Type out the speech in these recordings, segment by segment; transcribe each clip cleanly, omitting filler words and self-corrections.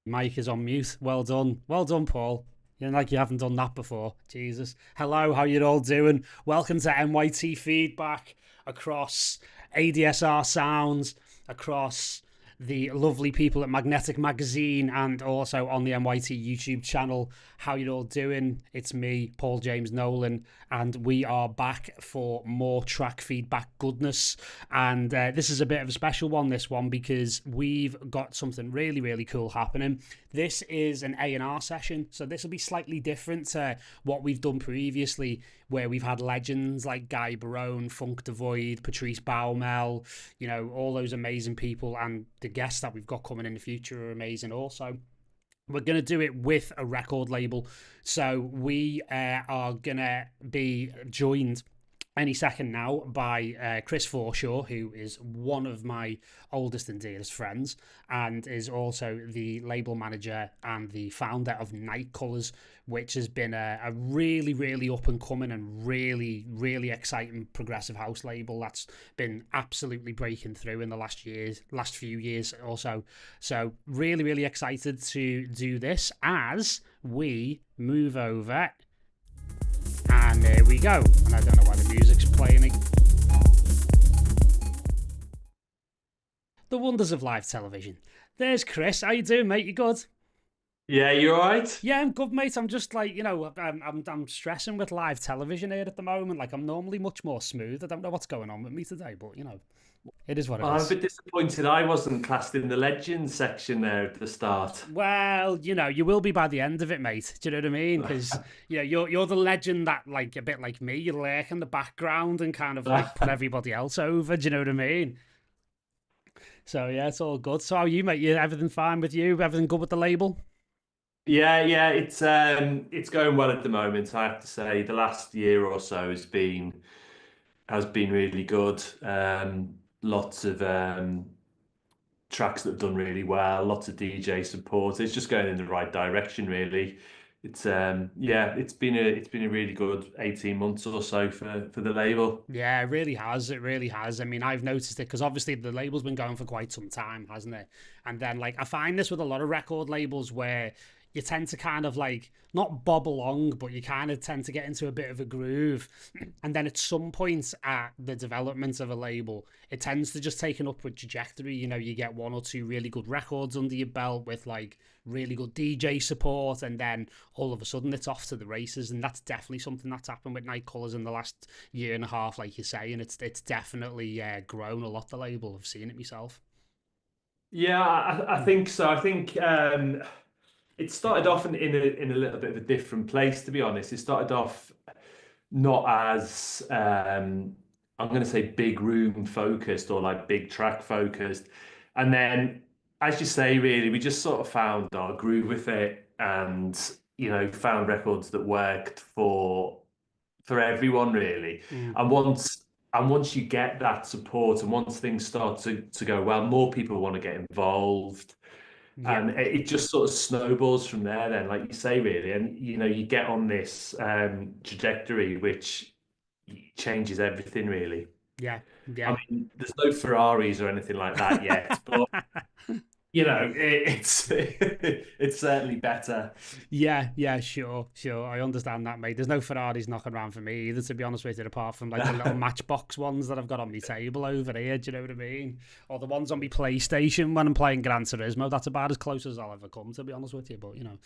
Mic is on mute. Well done. Well done, Paul. You know, like you haven't done that before. Jesus. Hello, how you all doing? Welcome to MYT feedback across ADSR Sounds, across the lovely people at Magnetic Magazine, and also on the MYT YouTube channel. How you all doing? It's me, Paul James Nolan, and we are back for more track feedback goodness. And this is a bit of a special one, this one, because we've got something really, really cool happening. This is an A&R session, so this will be slightly different to what we've done previously, where we've had legends like Guy Barone, Funk Devoid, Patrice Baumel, you know, all those amazing people, and the guests that we've got coming in the future are amazing also. We're going to do it with a record label, so we are going to be joined any second now by Chris Forshaw, who is one of my oldest and dearest friends, and is also the label manager and the founder of Nightcolours, which has been a really, really up and coming and really, really exciting progressive house label that's been absolutely breaking through in the last few years or so. So really, really excited to do this as we move over. And there we go. And I don't know why the music's playing. The wonders of live television. There's Chris. How you doing, mate? You good? Yeah, you all right? Yeah, I'm good, mate. I'm just like, you know, I'm stressing with live television here at the moment. Like, I'm normally much more smooth. I don't know what's going on with me today, but you know, it is what it I'm a is. bit disappointed I wasn't classed in the legends section there at the start. Well, you know, you will be by the end of it, mate. Do you know what I mean? Because you know, you're the legend that, like, a bit like me, you lurk in the background and kind of like put everybody else over. Do you know what I mean? So yeah, it's all good. So how are you, mate? You everything fine with you? Everything good with the label? Yeah, it's going well at the moment. I have to say the last year or so has been really good. Lots of tracks that have done really well, lots of DJ support. It's just going in the right direction, really. It's been a really good 18 months or so for the label. Yeah, it really has. It really has. I mean, I've noticed it because obviously the label's been going for quite some time, hasn't it? And then, like, I find this with a lot of record labels where you tend to kind of like not bob along, but you kind of tend to get into a bit of a groove. And then at some point at the development of a label, it tends to just take an upward trajectory. You know, you get one or two really good records under your belt with like really good DJ support, and then all of a sudden it's off to the races. And that's definitely something that's happened with Nightcolours in the last year and a half, like you say, and it's definitely grown a lot. The label, I've seen it myself. Yeah, I think so. I think it started off in a little bit of a different place, to be honest. It started off not as I'm going to say big room focused or like big track focused, and then as you say, really, we just sort of found our groove with it, and found records that worked for everyone really. Mm. And once you get that support, and once things start to go well, more people want to get involved, Yeah. and it just sort of snowballs from there then, like you say, really. And you get on this trajectory which changes everything really. Yeah, I yeah. mean, there's no Ferraris or anything like that yet, but it's it's certainly better. Yeah, yeah, sure, sure. I understand that, mate. There's no Ferraris knocking around for me either, to be honest with you, apart from like the little Matchbox ones that I've got on my table over here. Do you know what I mean? Or the ones on my PlayStation when I'm playing Gran Turismo. That's about as close as I'll ever come, to be honest with you. But you know,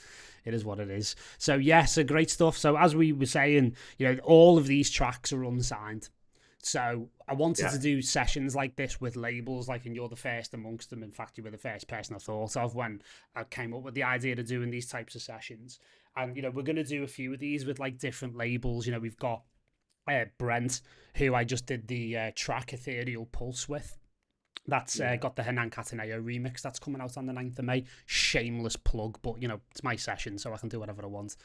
it is what it is. So yes, great stuff. So as we were saying, you know, all of these tracks are unsigned. So I wanted Yeah. to do sessions like this with labels, like, and you're the first amongst them. In fact, you were the first person I thought of when I came up with the idea of doing these types of sessions. And, you know, we're going to do a few of these with like different labels. You know, we've got Brent, who I just did the track Ethereal Pulse with. That's Yeah. got the Hernan Cataneo remix that's coming out on the 9th of May. Shameless plug, but you know, it's my session, so I can do whatever I want.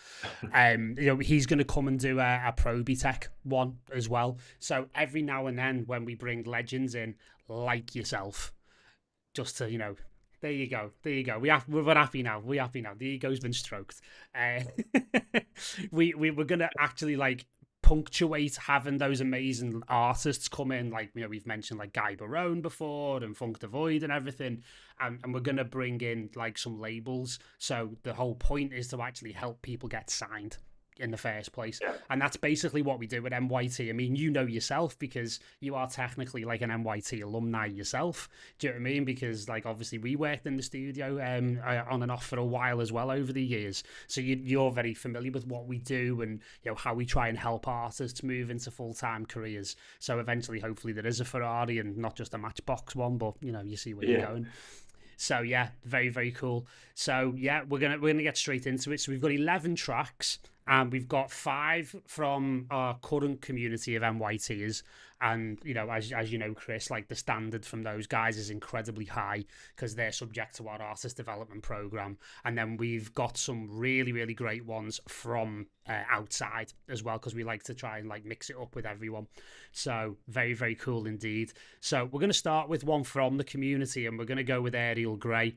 You know, he's going to come and do a Probitech one as well. So every now and then, when we bring legends in, like yourself, just to, you know, there you go, there you go. We're happy now. We're happy now. The ego's been stroked. Uh, we're gonna actually like punctuate having those amazing artists come in, like, you know, we've mentioned like Guy Barone before and Funk Devoid and everything, and we're going to bring in like some labels. So the whole point is to actually help people get signed in the first place. Yeah. And that's basically what we do at MYT. I mean, you know yourself, because you are technically like an MYT alumni yourself. Do you know what I mean? Because like obviously we worked in the studio on and off for a while as well over the years. So you're very familiar with what we do and, you know, how we try and help artists move into full-time careers. So eventually, hopefully there is a Ferrari and not just a Matchbox one, but you know, you see where you're going. So yeah, very, very cool. So yeah, we're gonna get straight into it. So we've got 11 tracks, and we've got 5 from our current community of MYTs. And you know, as you know, Chris, like the standard from those guys is incredibly high because they're subject to our artist development program. And then we've got some really, really great ones from outside as well, because we like to try and like mix it up with everyone. So very, very cool indeed. So we're going to start with one from the community, and we're going to go with Ariel Gray.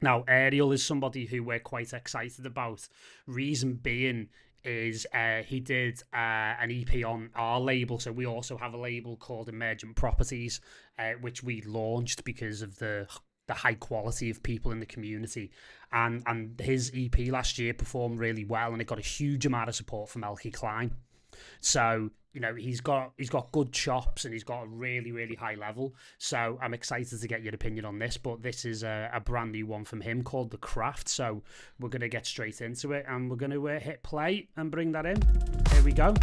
Now, Ariel is somebody who we're quite excited about. Reason being is he did an EP on our label. So we also have a label called Emergent Properties, which we launched because of the high quality of people in the community. And his EP last year performed really well, and it got a huge amount of support from Elkie Klein. So, you know, he's got good chops and he's got a really, really high level. So I'm excited to get your opinion on this, but this is a brand new one from him called The Craft. So we're going to get straight into it, and we're going to hit play and bring that in. Here we go.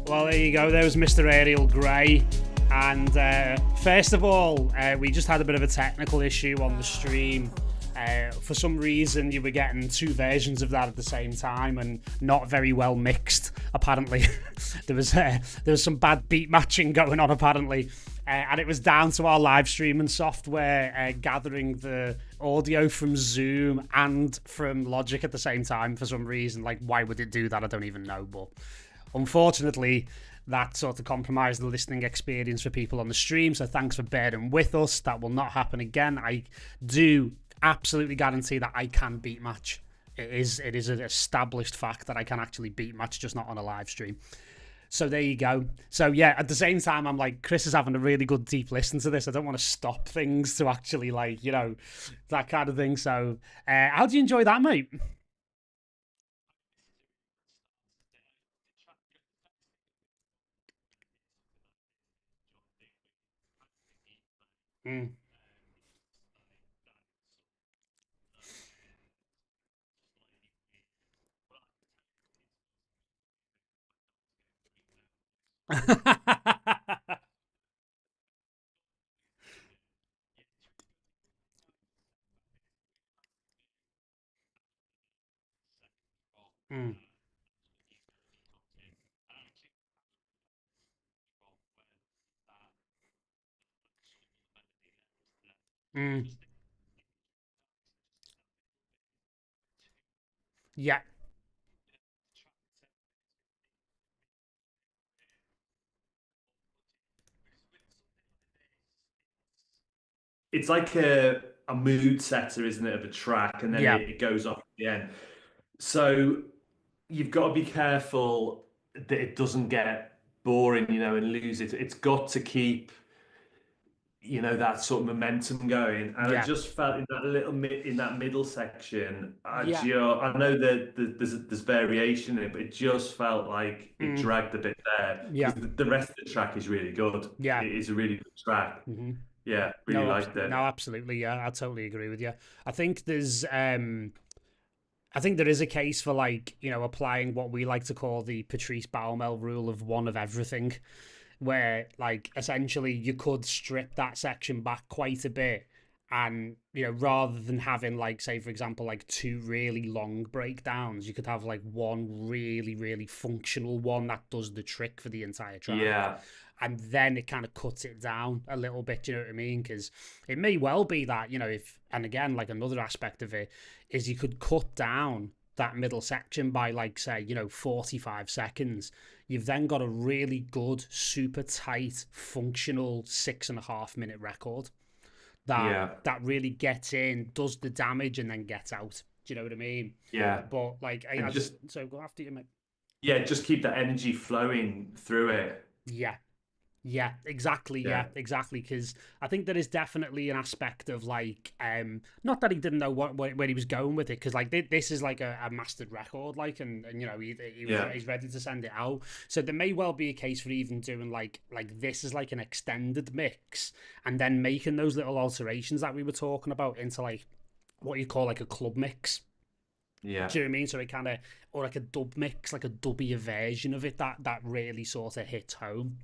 Well, there you go. There was Mr. Ariel Gray. And first of all, we just had a bit of a technical issue on the stream. For some reason, you were getting two versions of that at the same time and not very well mixed. Apparently, there was some bad beat matching going on. Apparently, and it was down to our live streaming software gathering the audio from Zoom and from Logic at the same time for some reason. Like, why would it do that? I don't even know. But unfortunately, that sort of compromised the listening experience for people on the stream. So thanks for bearing with us. That will not happen again. I do absolutely guarantee that I can beat match. It is an established fact that I can actually beat match, just not on a live stream. So there you go. So yeah, at the same time, I'm like, Chris is having a really good deep listen to this. I don't want to stop things to actually like, that kind of thing. So how do you enjoy that, mate? Mm. Mm. Mm. Yeah. It's like a mood setter, isn't it, of a track, and then Yeah. it goes off at the end. So you've got to be careful that it doesn't get boring, and lose it. It's got to keep, that sort of momentum going. And I Yeah. just felt in that in that middle section, Yeah. I know that there's variation in it, but it just felt like it Mm. dragged a bit there Yeah. because the rest of the track is really good. Yeah. It is a really good track. Hmm. Yeah, really No, liked no, it. absolutely. Yeah, I totally agree with you. I think there's I think there is a case for like, applying what we like to call the Patrice Baumel rule of one of everything, where like essentially you could strip that section back quite a bit and rather than having like say for example like two really long breakdowns, you could have like one really really functional one that does the trick for the entire track, Yeah, and then it kind of cuts it down a little bit. You know what I mean? Because it may well be that if, and again, like another aspect of it is you could cut down that middle section by like say 45 seconds. You've then got a really good super tight functional 6.5 minute record that yeah, really gets in, does the damage, and then gets out. Do you know what I mean? yeah. But like And just so go after you, mate. just keep that energy flowing through it. Yeah. Yeah, exactly. Yeah, Yeah, exactly. Because I think there is definitely an aspect of like, not that he didn't know where he was going with it, because like this is like a mastered record, like, and yeah, he's ready to send it out. So there may well be a case for even doing like this is like an extended mix, and then making those little alterations that we were talking about into like what you call like a club mix. yeah, Do you know what I mean? So it kind of, or like a dub mix, like a dubbier version of it that really sort of hits home.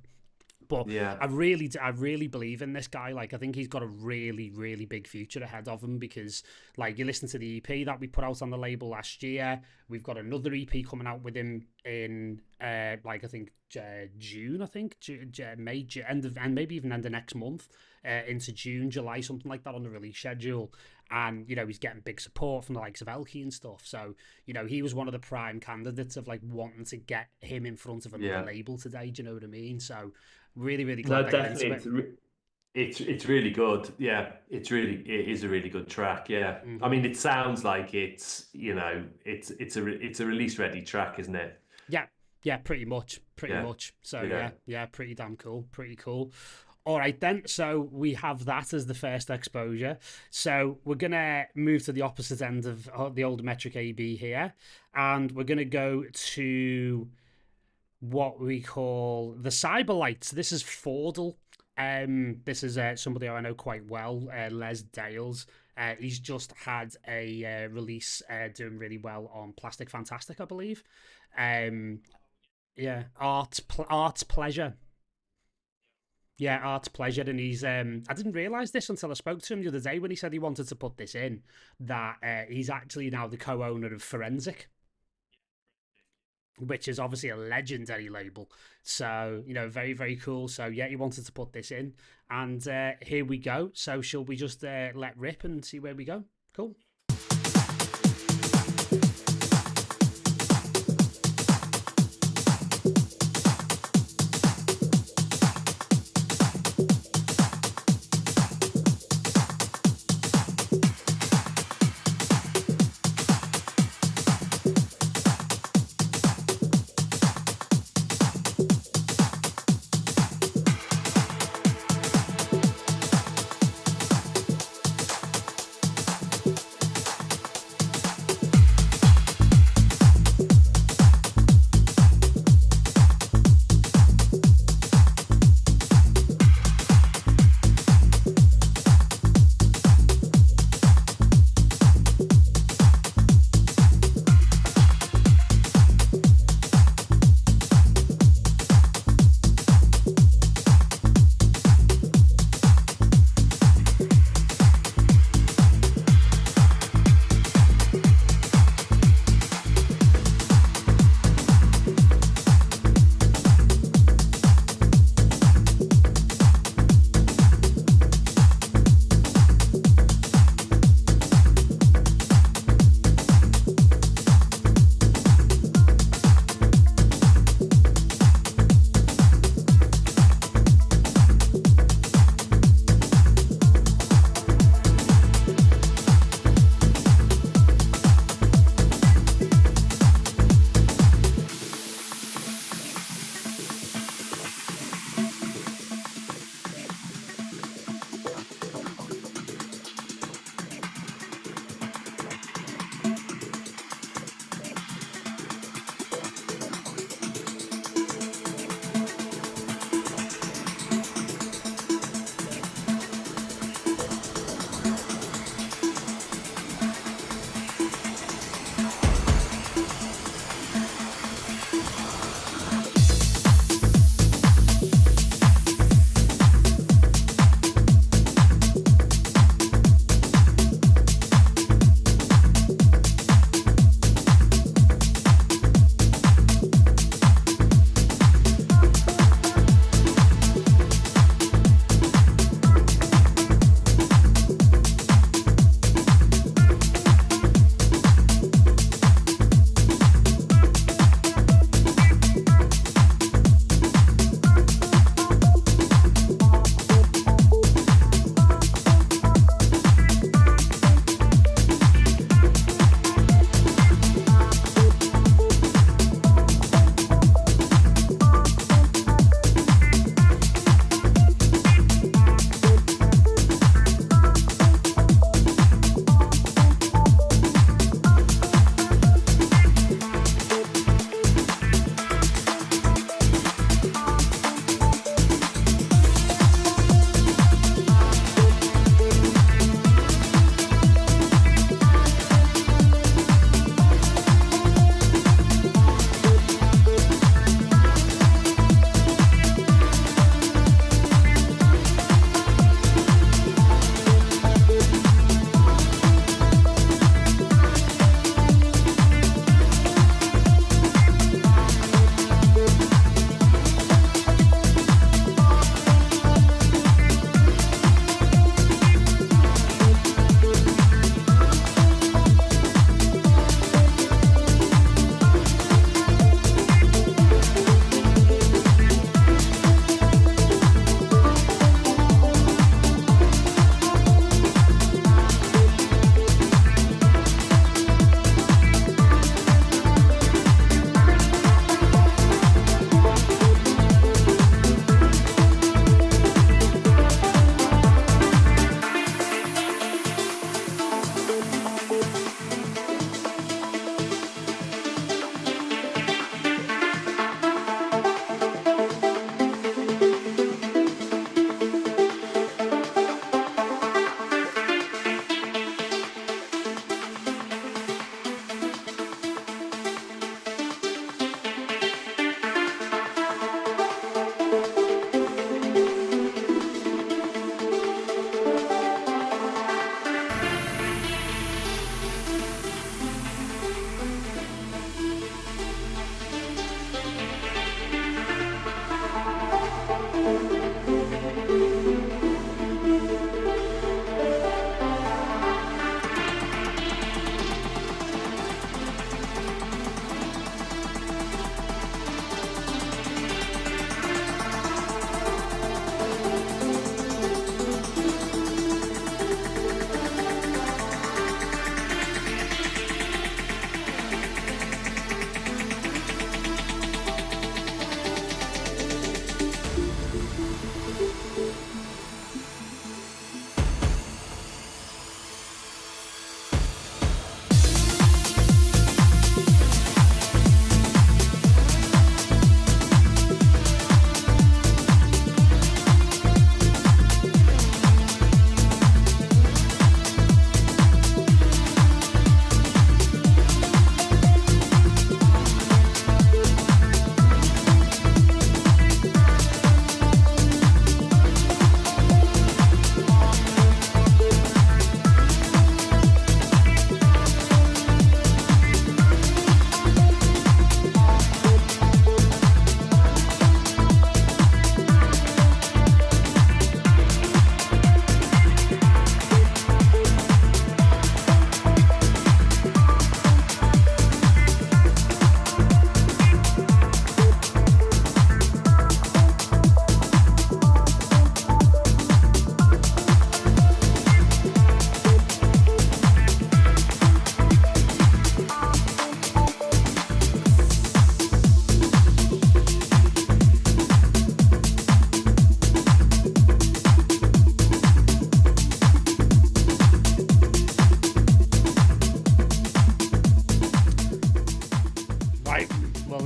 But yeah, I really believe in this guy. Like, I think he's got a really, really big future ahead of him because, like, you listen to the EP that we put out on the label last year. We've got another EP coming out with him in, like, I think June. I think May, end of, and maybe even end of next month, into June, July, something like that on the release schedule. And he's getting big support from the likes of Elkie and stuff. So he was one of the prime candidates of like wanting to get him in front of another yeah. label today. Do you know what I mean? So really, really glad No, that you're into definitely. it. It's really good. Yeah, it is a really good track. Yeah, I Hmm. mean, it sounds like it's a release ready track, isn't it? Yeah, yeah, pretty much, pretty Yeah, much. So yeah, yeah, pretty damn cool, pretty cool. All right then, so we have that as the first exposure. So we're gonna move to the opposite end of the old metric AB here, and we're gonna go to what we call the Cyberlights. This is Fordle. This is somebody I know quite well, Les Dales. He's just had a release doing really well on Plastic Fantastic, I believe. Um, Yeah, art pleasure. Yeah, art pleasure, and he's. I didn't realize this until I spoke to him the other day when he said he wanted to put this in. That he's actually now the co-owner of Forensic, which is obviously a legendary label. So very very cool. So yeah, he wanted to put this in, and here we go. So shall we just let rip and see where we go? Cool.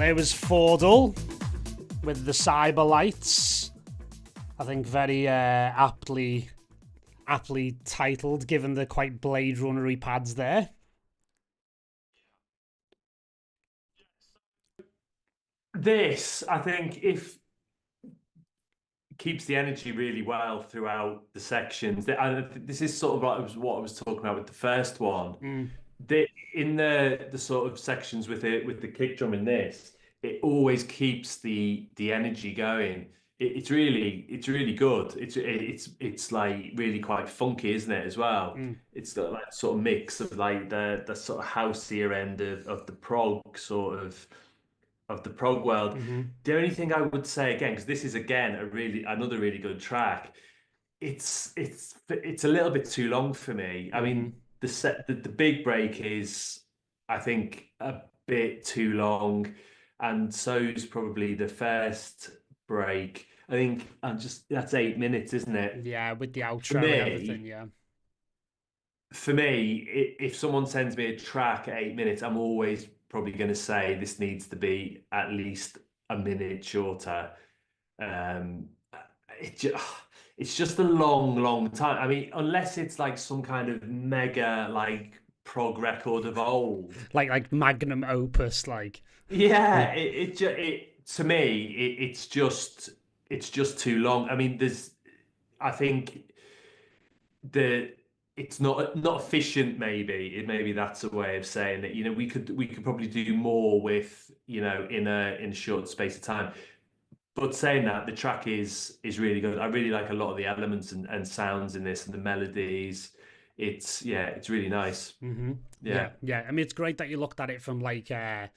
there was Fordle with the cyber lights. I think very aptly titled, given the quite Blade Runner-y pads there. This, I think, if keeps the energy really well throughout the sections. This is sort of like what I was talking about with the first one. Mm. In the sort of sections with the kick drum in this, it always keeps the energy going. It's really good. It's like really quite funky, isn't it, as well? Mm. It's got like sort of mix of like the sort of houseier end of the prog sort of the prog world. Mm-hmm. The only thing I would say again, because this is again another really good track, it's a little bit too long for me. I Mm-hmm. mean, the big break is, I think, a bit too long, and so's probably the first break. I think I'm just that's 8 minutes, isn't it? Yeah, with the For outro and everything, me, yeah. if someone sends me a track at 8 minutes, I'm always probably going to say this needs to be at least a minute shorter. Um, it just, it's just a long time. I mean, unless it's like some kind of mega like prog record of old. Like magnum opus, like. Yeah, it to me it's just too long. I mean, I think the it's not efficient. Maybe that's a way of saying that. We could probably do more with in a short space of time. But saying that, the track is really good. I really like a lot of the elements and sounds in this and the melodies. It's really nice. Mm-hmm. Yeah, Yeah, yeah. I mean, it's great that you looked at it from like an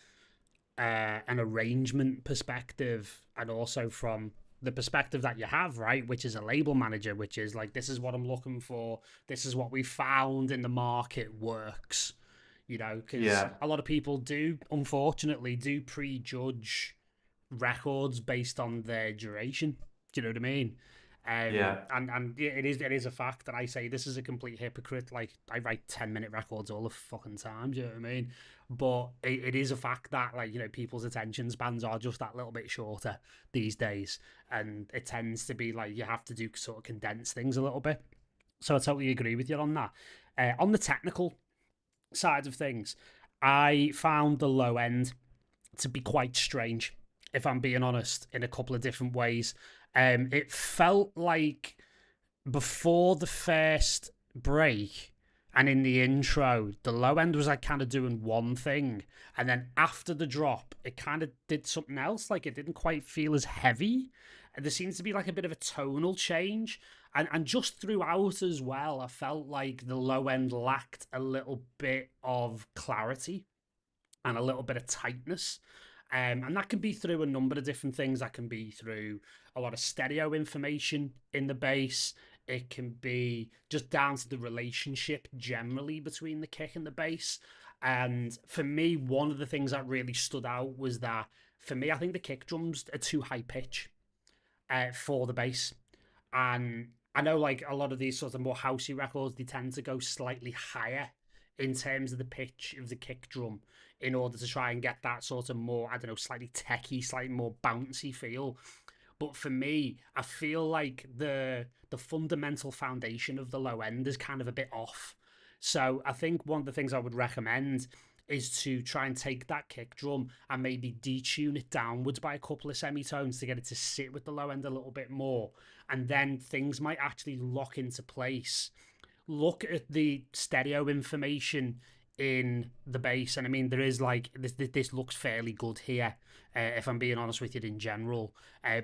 arrangement perspective, and also from the perspective that you have, right, which is a label manager, which is like, this is what I'm looking for, this is what we found in the market works, because yeah, a lot of people do, unfortunately, do prejudge records based on their duration. Do you know what I mean? yeah, And it is a fact that I say this is a complete hypocrite. Like, I write 10-minute records all the fucking time. Do you know what I mean? But it is a fact that, like, people's attention spans are just that little bit shorter these days, and it tends to be like you have to do sort of condense things a little bit. So I totally agree with you on that. On the technical side of things, I found the low end to be quite strange, if I'm being honest, in a couple of different ways. It felt like before the first break and in the intro, the low end was like kind of doing one thing, and then after the drop, it kind of did something else. Like, it didn't quite feel as heavy. And there seems to be like a bit of a tonal change. And just throughout as well, I felt like the low end lacked a little bit of clarity and a little bit of tightness. And that can be through a number of different things. That can be through a lot of stereo information in the bass. It can be just down to the relationship generally between the kick and the bass. And for me, one of the things that really stood out was that, for me, I think the kick drums are too high pitch for the bass. And I know, like, a lot of these sort of more housey records, they tend to go slightly higher in terms of the pitch of the kick drum in order to try and get that sort of more, I don't know, slightly techy, slightly more bouncy feel. But for me, I feel like the fundamental foundation of the low end is kind of a bit off. So I think one of the things I would recommend is to try and take that kick drum and maybe detune it downwards by a couple of semitones to get it to sit with the low end a little bit more. And then things might actually lock into place. Look at the stereo information in the bass, and I mean, there is like this looks fairly good here, if I'm being honest with you, in general,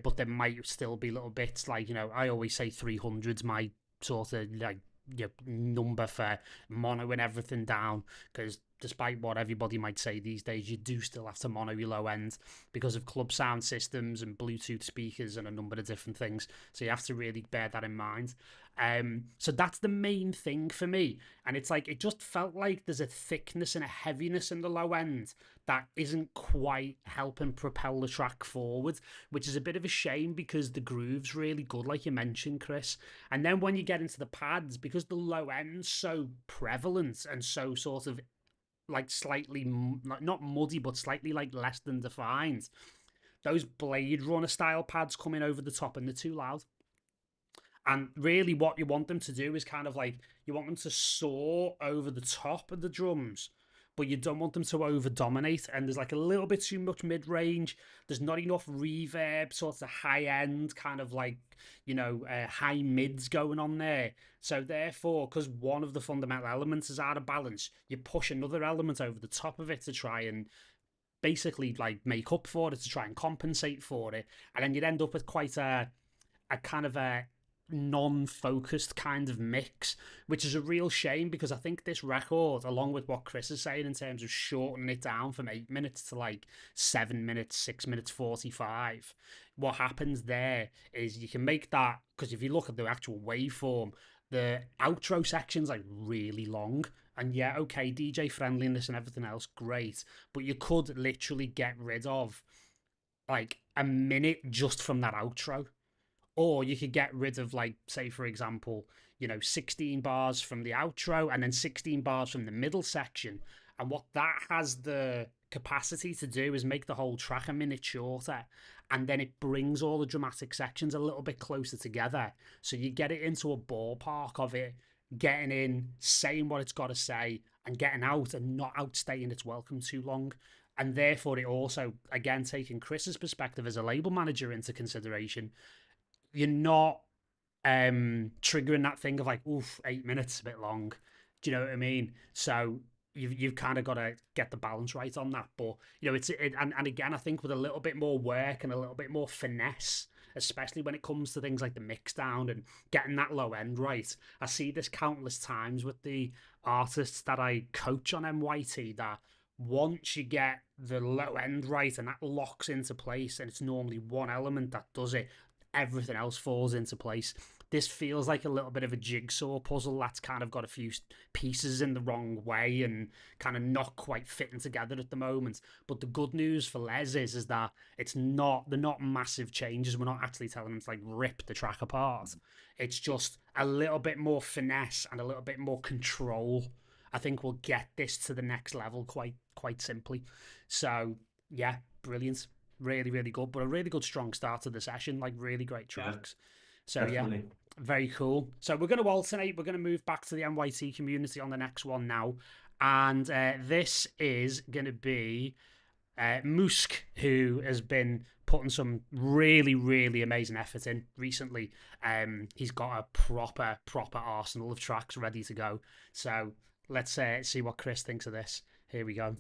but there might still be little bits, like, I always say 300's my sort of like your number for monoing everything down, because despite what everybody might say these days, you do still have to mono your low end because of club sound systems and Bluetooth speakers and a number of different things. So you have to really bear that in mind. So that's the main thing for me. And it's like, it just felt like there's a thickness and a heaviness in the low end that isn't quite helping propel the track forward, which is a bit of a shame because the groove's really good, like you mentioned, Chris. And then when you get into the pads, because the low end's so prevalent and so sort of like slightly not muddy, but slightly like less than defined. Those Blade Runner style pads coming over the top and they're too loud. And really, what you want them to do is kind of like you want them to soar over the top of the drums, but you don't want them to over dominate. And there's like a little bit too much mid range. There's not enough reverb, sort of high end, kind of like, high mids going on there. So, therefore, because one of the fundamental elements is out of balance, you push another element over the top of it to try and basically like make up for it, to try and compensate for it. And then you'd end up with quite a kind of a non-focused kind of mix, which is a real shame because I think this record, along with what Chris is saying in terms of shortening it down from 8 minutes to like 7 minutes, 6 minutes 45, what happens there is you can make that, because if you look at the actual waveform, the outro section's like really long. And yeah, okay, DJ friendliness and everything else, great, but you could literally get rid of like a minute just from that outro. Or you could get rid of, like, say, for example, 16 bars from the outro and then 16 bars from the middle section. And what that has the capacity to do is make the whole track a minute shorter. And then it brings all the dramatic sections a little bit closer together. So you get it into a ballpark of it getting in, saying what it's got to say, and getting out and not outstaying its welcome too long. And therefore, it also, again, taking Chris's perspective as a label manager into consideration, you're not triggering that thing of like, oof, 8 minutes a bit long. Do you know what I mean? So you've kind of got to get the balance right on that. But and again, I think with a little bit more work and a little bit more finesse, especially when it comes to things like the mix down and getting that low end right. I see this countless times with the artists that I coach on MYT, that once you get the low end right and that locks into place, and it's normally one element that does it, everything else falls into place. This feels like a little bit of a jigsaw puzzle that's kind of got a few pieces in the wrong way and kind of not quite fitting together at the moment. But the good news for Les is that they're not massive changes. We're not actually telling them to like rip the track apart. It's just a little bit more finesse and a little bit more control. I think we'll get this to the next level quite simply. So yeah, brilliant. Really, really good, but a really good strong start to the session, like really great tracks. So definitely. Yeah, very cool. So we're going to alternate. We're going to move back to the MYT community on the next one now. And this is going to be Musk, who has been putting some really, really amazing effort in recently. He's got a proper arsenal of tracks ready to go. So let's see what Chris thinks of this. Here we go.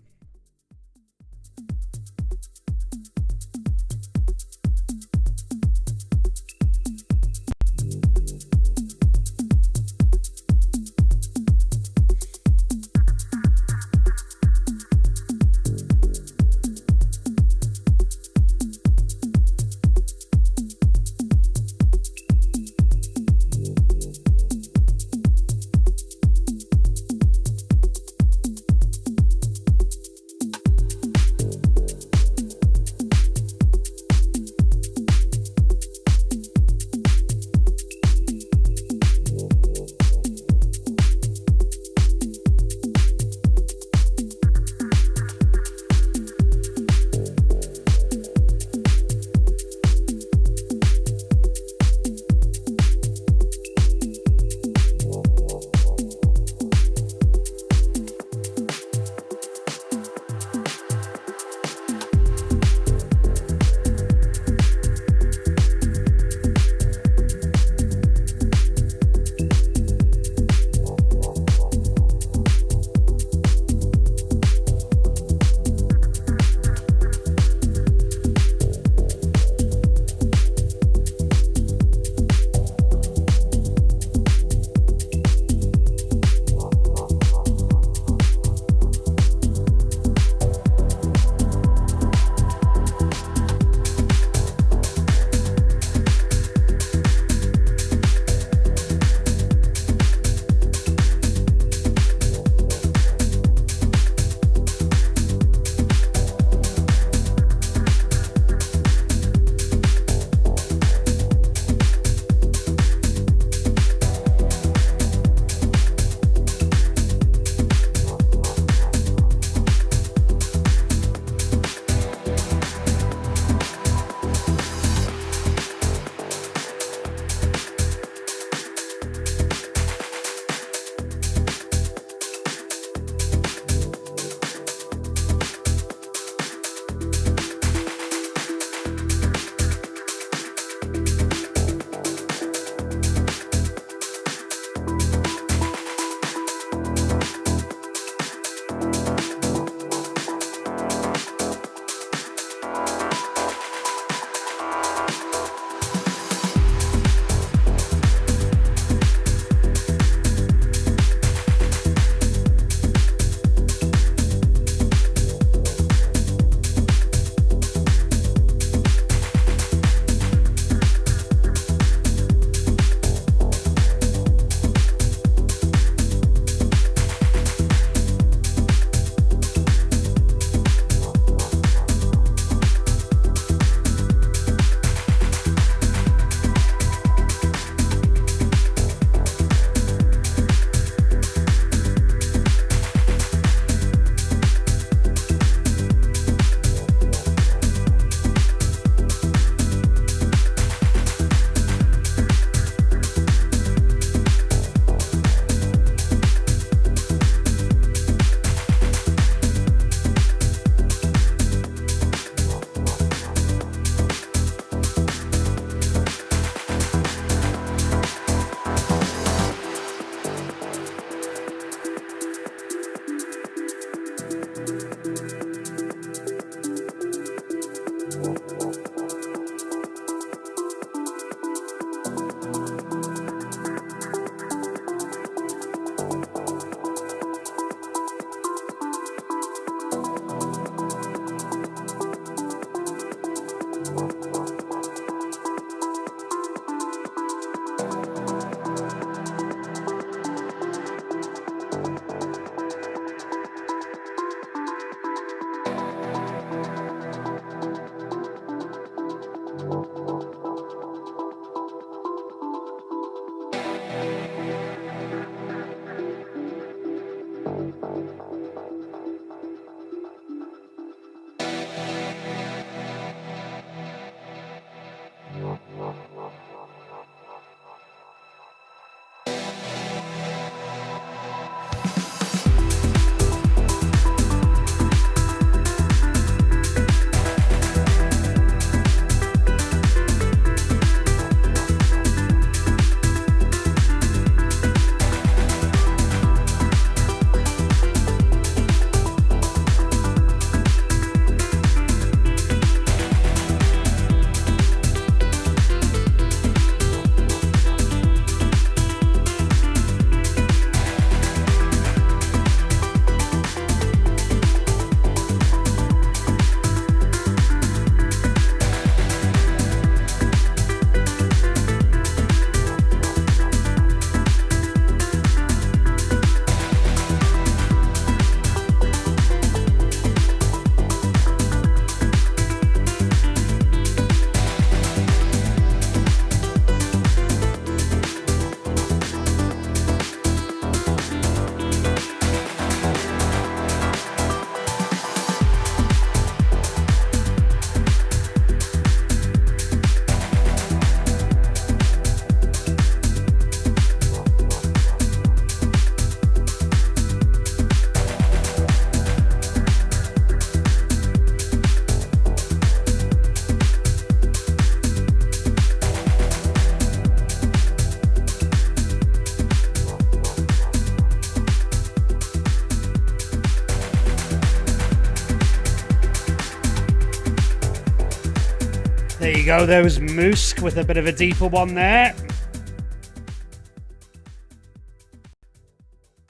go. There was Musk with a bit of a deeper one there.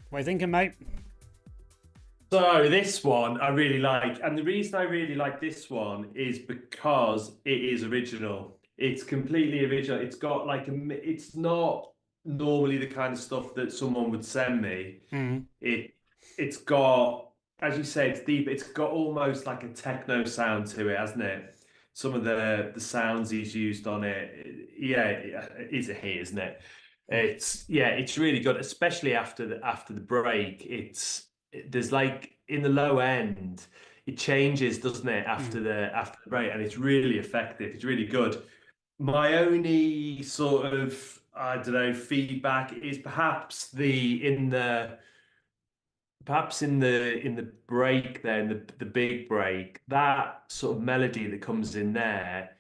What are you thinking, mate? So this one I really like, and the reason I really like this one is because it is original. It's completely original. It's got like it's not normally the kind of stuff that someone would send me. Mm. It it's got, as you say, it's deep. It's got almost like a techno sound to it, hasn't it? Some of the sounds he's used on it, yeah, it is a hit, isn't it? It's really good, especially after the break. There's like in the low end, it changes, doesn't it, Mm. after the break, and it's really effective. It's really good. My only sort of, I don't know, feedback is perhaps in the break there, in the big break, that sort of melody that comes in there,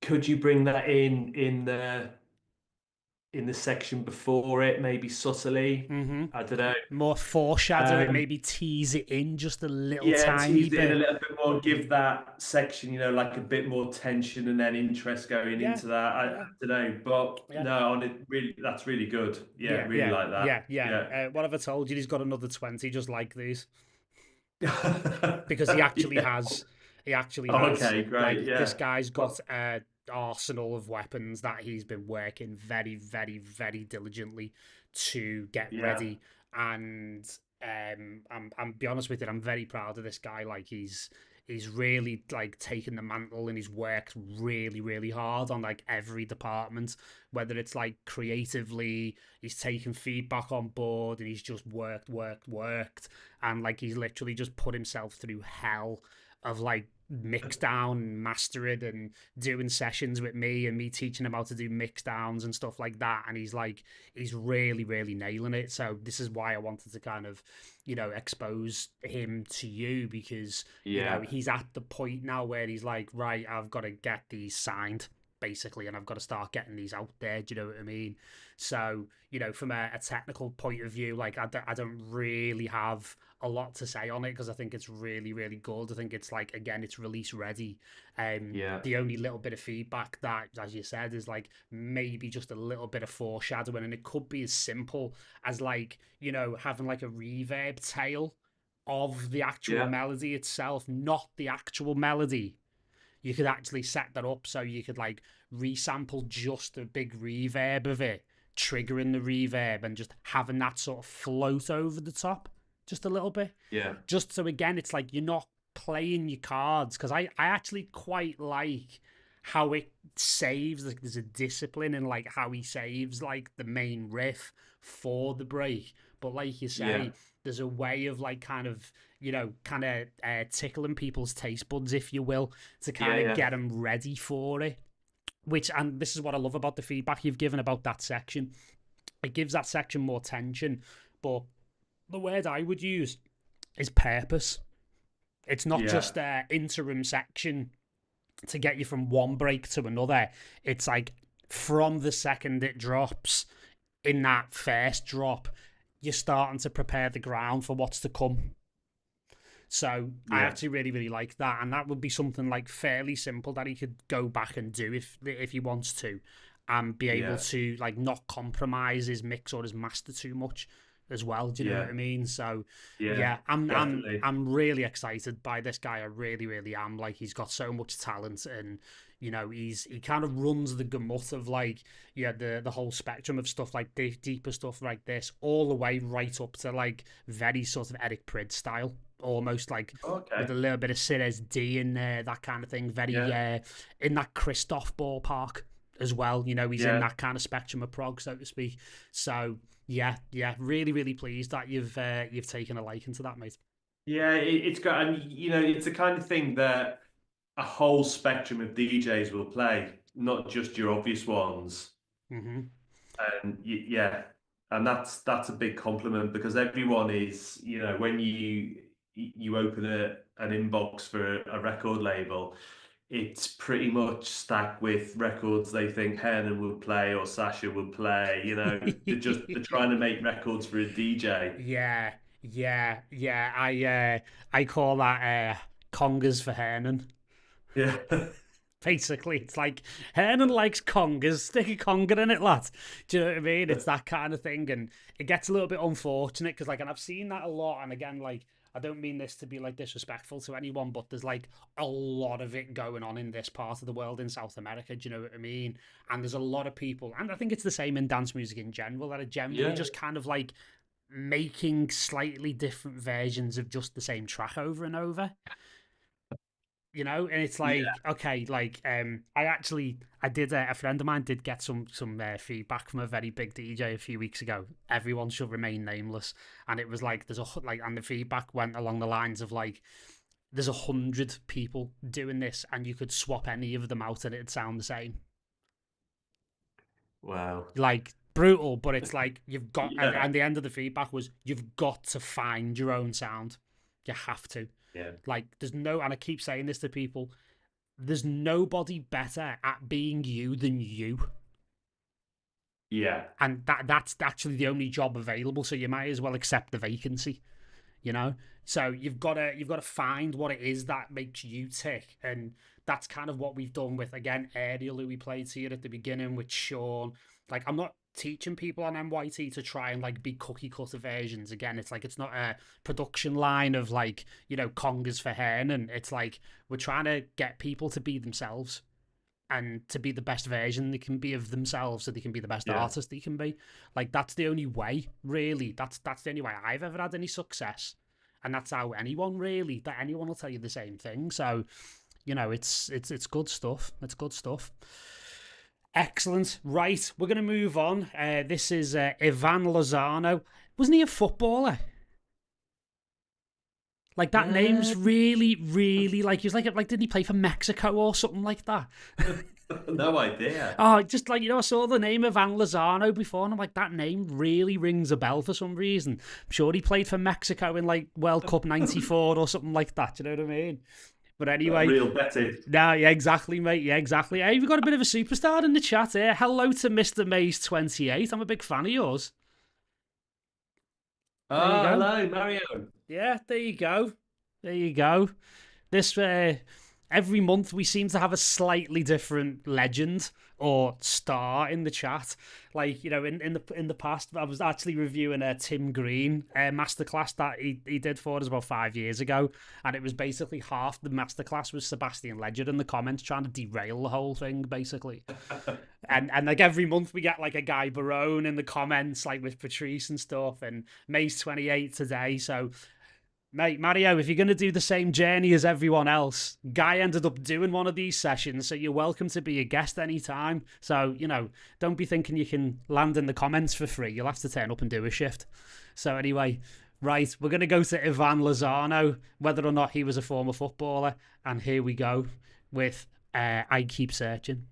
could you bring that in the section before it, maybe subtly? Mm-hmm. I don't know. More foreshadow it, Um, maybe tease it in just a little yeah, tiny tease it in a bit. little bit more, give that section, like a bit more tension and then interest going Yeah, into that. I yeah, don't know, but yeah. no, on it really, that's really good. Yeah, Yeah, really yeah, like that. yeah, yeah. Yeah. What have I told you? He's got another 20 just like these because Yeah. he actually has. Okay, great. Like this Yeah. guy's got Well, a arsenal of weapons that he's been working very, very, very diligently to get yeah. ready. And I'm be honest with you, I'm very proud of this guy. Like he's really like taken the mantle and he's worked really, really hard on like every department, whether it's like creatively, he's taken feedback on board and he's just worked and like he's literally just put himself through hell of like mix down and mastering and doing sessions with me and me teaching him how to do mix downs and stuff like that, and he's really really nailing it. So this is why I wanted to kind of expose him to you, because Yeah. he's at the point now where he's like, right, I've got to get these signed basically, and I've got to start getting these out there. Do you know what I mean? So, from a technical point of view, like I don't really have a lot to say on it because I think it's really, really good. I think it's like, again, it's release ready. Yeah. The only little bit of feedback that, as you said, is like maybe just a little bit of foreshadowing, and it could be as simple as like, having like a reverb tail of the actual Yeah. melody itself, not the actual melody. You could actually set that up so you could like resample just a big reverb of it, triggering the reverb and just having that sort of float over the top just a little bit. Yeah. Just so again, it's like you're not playing your cards, because I actually quite like how it saves, like there's a discipline in like how he saves like the main riff for the break. But like you Yeah. say, there's a way of like kind of tickling people's taste buds, if you will, to Yeah. kind of Yeah. get them ready for it. Which, and this is what I love about the feedback you've given about that section. It gives that section more tension, but the word I would use is purpose. It's not Yeah. just an interim section to get you from one break to another. It's like from the second it drops, in that first drop, you're starting to prepare the ground for what's to come. So I Yeah. actually really, really like that, and that would be something like fairly simple that he could go back and do if he wants to, and be able Yeah. to like not compromise his mix or his master too much as well. Do you know what Yeah. I mean? So Yeah. yeah, I'm Definitely. I'm really excited by this guy. I really, really am. Like he's got so much talent, and he kind of runs the gamut of like the whole spectrum of stuff, like deeper stuff like this, all the way right up to like very sort of Eric Prydz style, almost like with Okay. a little bit of Sid D in there, that kind of thing. Very Yeah. in that Christoph ballpark as well. He's in Yeah. that kind of spectrum of prog, so to speak. So yeah, really, really pleased that you've taken a liking to that, mate. Yeah. It's got, and it's the kind of thing that a whole spectrum of DJs will play, not just your obvious ones. Hmm. And yeah, and that's a big compliment, because everyone is, when you open an inbox for a record label, it's pretty much stacked with records they think Hernan would play or Sasha would play. They're trying to make records for a DJ. Yeah, yeah. I call that congas for Hernan. Yeah. Basically, it's like Hernan likes congas, stick a conga in it, lad. Do you know what I mean? It's that kind of thing, and it gets a little bit unfortunate because, like, and I've seen that a lot. And again, like, I don't mean this to be like disrespectful to anyone, but there's like a lot of it going on in this part of the world in South America. Do you know what I mean? And there's a lot of people, and I think it's the same in dance music in general, that are generally Yeah, just kind of like making slightly different versions of just the same track over and over. You know, and it's yeah, like, okay, like I did a friend of mine did get some feedback from a very big DJ a few weeks ago. Everyone should remain nameless, and it was like and the feedback went along the lines of like there's 100 people doing this, and you could swap any of them out and it'd sound the same. wow, Like brutal, but it's like you've got, yeah, and the end of the feedback was you've got to find your own sound. You have to. yeah, Like there's no, and I keep saying this to people, there's nobody better at being you than you. yeah, And that's actually the only job available, so you might as well accept the vacancy, you know? So you've got to find what it is that makes you tick. And that's kind of what we've done with, again, Ariel, who we played here at the beginning, with Sean. Like, I'm not teaching people on MYT to try and like be cookie cutter versions. Again, it's like it's not a production line of like, you know, congas for hen, and it's like we're trying to get people to be themselves and to be the best version they can be of themselves, so they can be the best yeah, artist they can be. Like that's the only way, really. That's the only way I've ever had any success, and that's how anyone really, that anyone will tell you the same thing. So, you know, it's good stuff. It's good stuff. Excellent. Right, we're gonna move on. This is Ivan Lozano. Wasn't he a footballer? Like that name's yeah. really, really like he was like did he play for Mexico or something like that? No idea. Oh, just like, you know, I saw the name of Van Lozano before, and I'm like, that name really rings a bell for some reason. I'm sure he played for Mexico in like World Cup '94 or something like that. Do you know what I mean? But anyway, Real betting. no, yeah, exactly, mate. Yeah, exactly. Hey, we've got a bit of a superstar in the chat here. Hello to Mr. Maze28. I'm a big fan of yours. There you Ah, go. hello, Mario. Yeah, there you go. There you go. This every month we seem to have a slightly different legend or star in the chat. Like, you know, in the past, I was actually reviewing a Tim Green masterclass that he did for us about 5 years ago, and it was basically half the masterclass was Sebastian Ledger in the comments trying to derail the whole thing, basically. And like every month we get like a Guy Barone in the comments, like with Patrice and stuff, and May's 28 today. So, mate, Mario, if you're going to do the same journey as everyone else, Guy ended up doing one of these sessions, so you're welcome to be a guest anytime. So, you know, don't be thinking you can land in the comments for free. You'll have to turn up and do a shift. So anyway, right, we're going to go to Ivan Lozano, whether or not he was a former footballer. And here we go with I Keep Searching.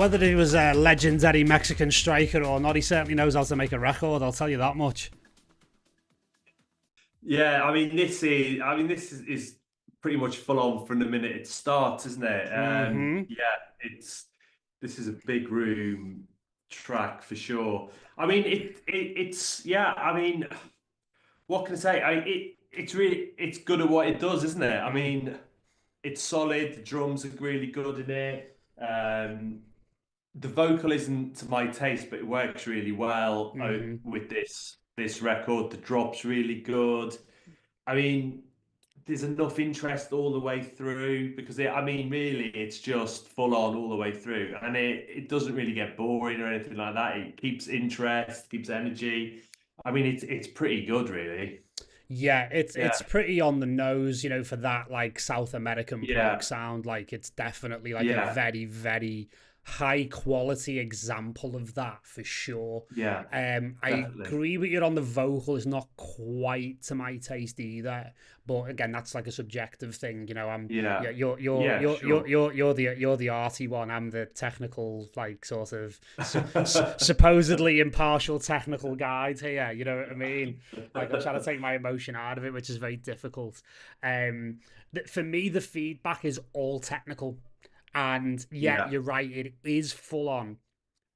Whether he was a legendary Mexican striker or not, he certainly knows how to make a record. I'll tell you that much. Yeah, I mean, this is pretty much full on from the minute it starts, isn't it? Mm-hmm. Yeah, it's this is a big room track for sure. I mean, it's yeah. I mean, what can I say? It's good at what it does, isn't it? I Mm, mean, it's solid. The drums are really good in it. The vocal isn't to my taste, but it works really well mm-hmm. with this record. The drop's really good. I mean, there's enough interest all the way through because I mean, really, it's just full on all the way through, and it doesn't really get boring or anything like that. It keeps interest, keeps energy. I mean, it's pretty good, really. Yeah, it's Yeah, pretty on the nose, for that like South American prog yeah, sound. Like it's definitely like a yeah, very, very high quality example of that for sure. yeah, I definitely. agree with you on the vocal is not quite to my taste either. But again, that's like a subjective thing. Yeah, Yeah, yeah, sure. you're the arty one. I'm the technical, like sort of supposedly impartial technical guide here. You know what I mean? Like I'm trying to take my emotion out of it, which is very difficult. For me, the feedback is all technical, and yeah, Yeah, you're right. It is full on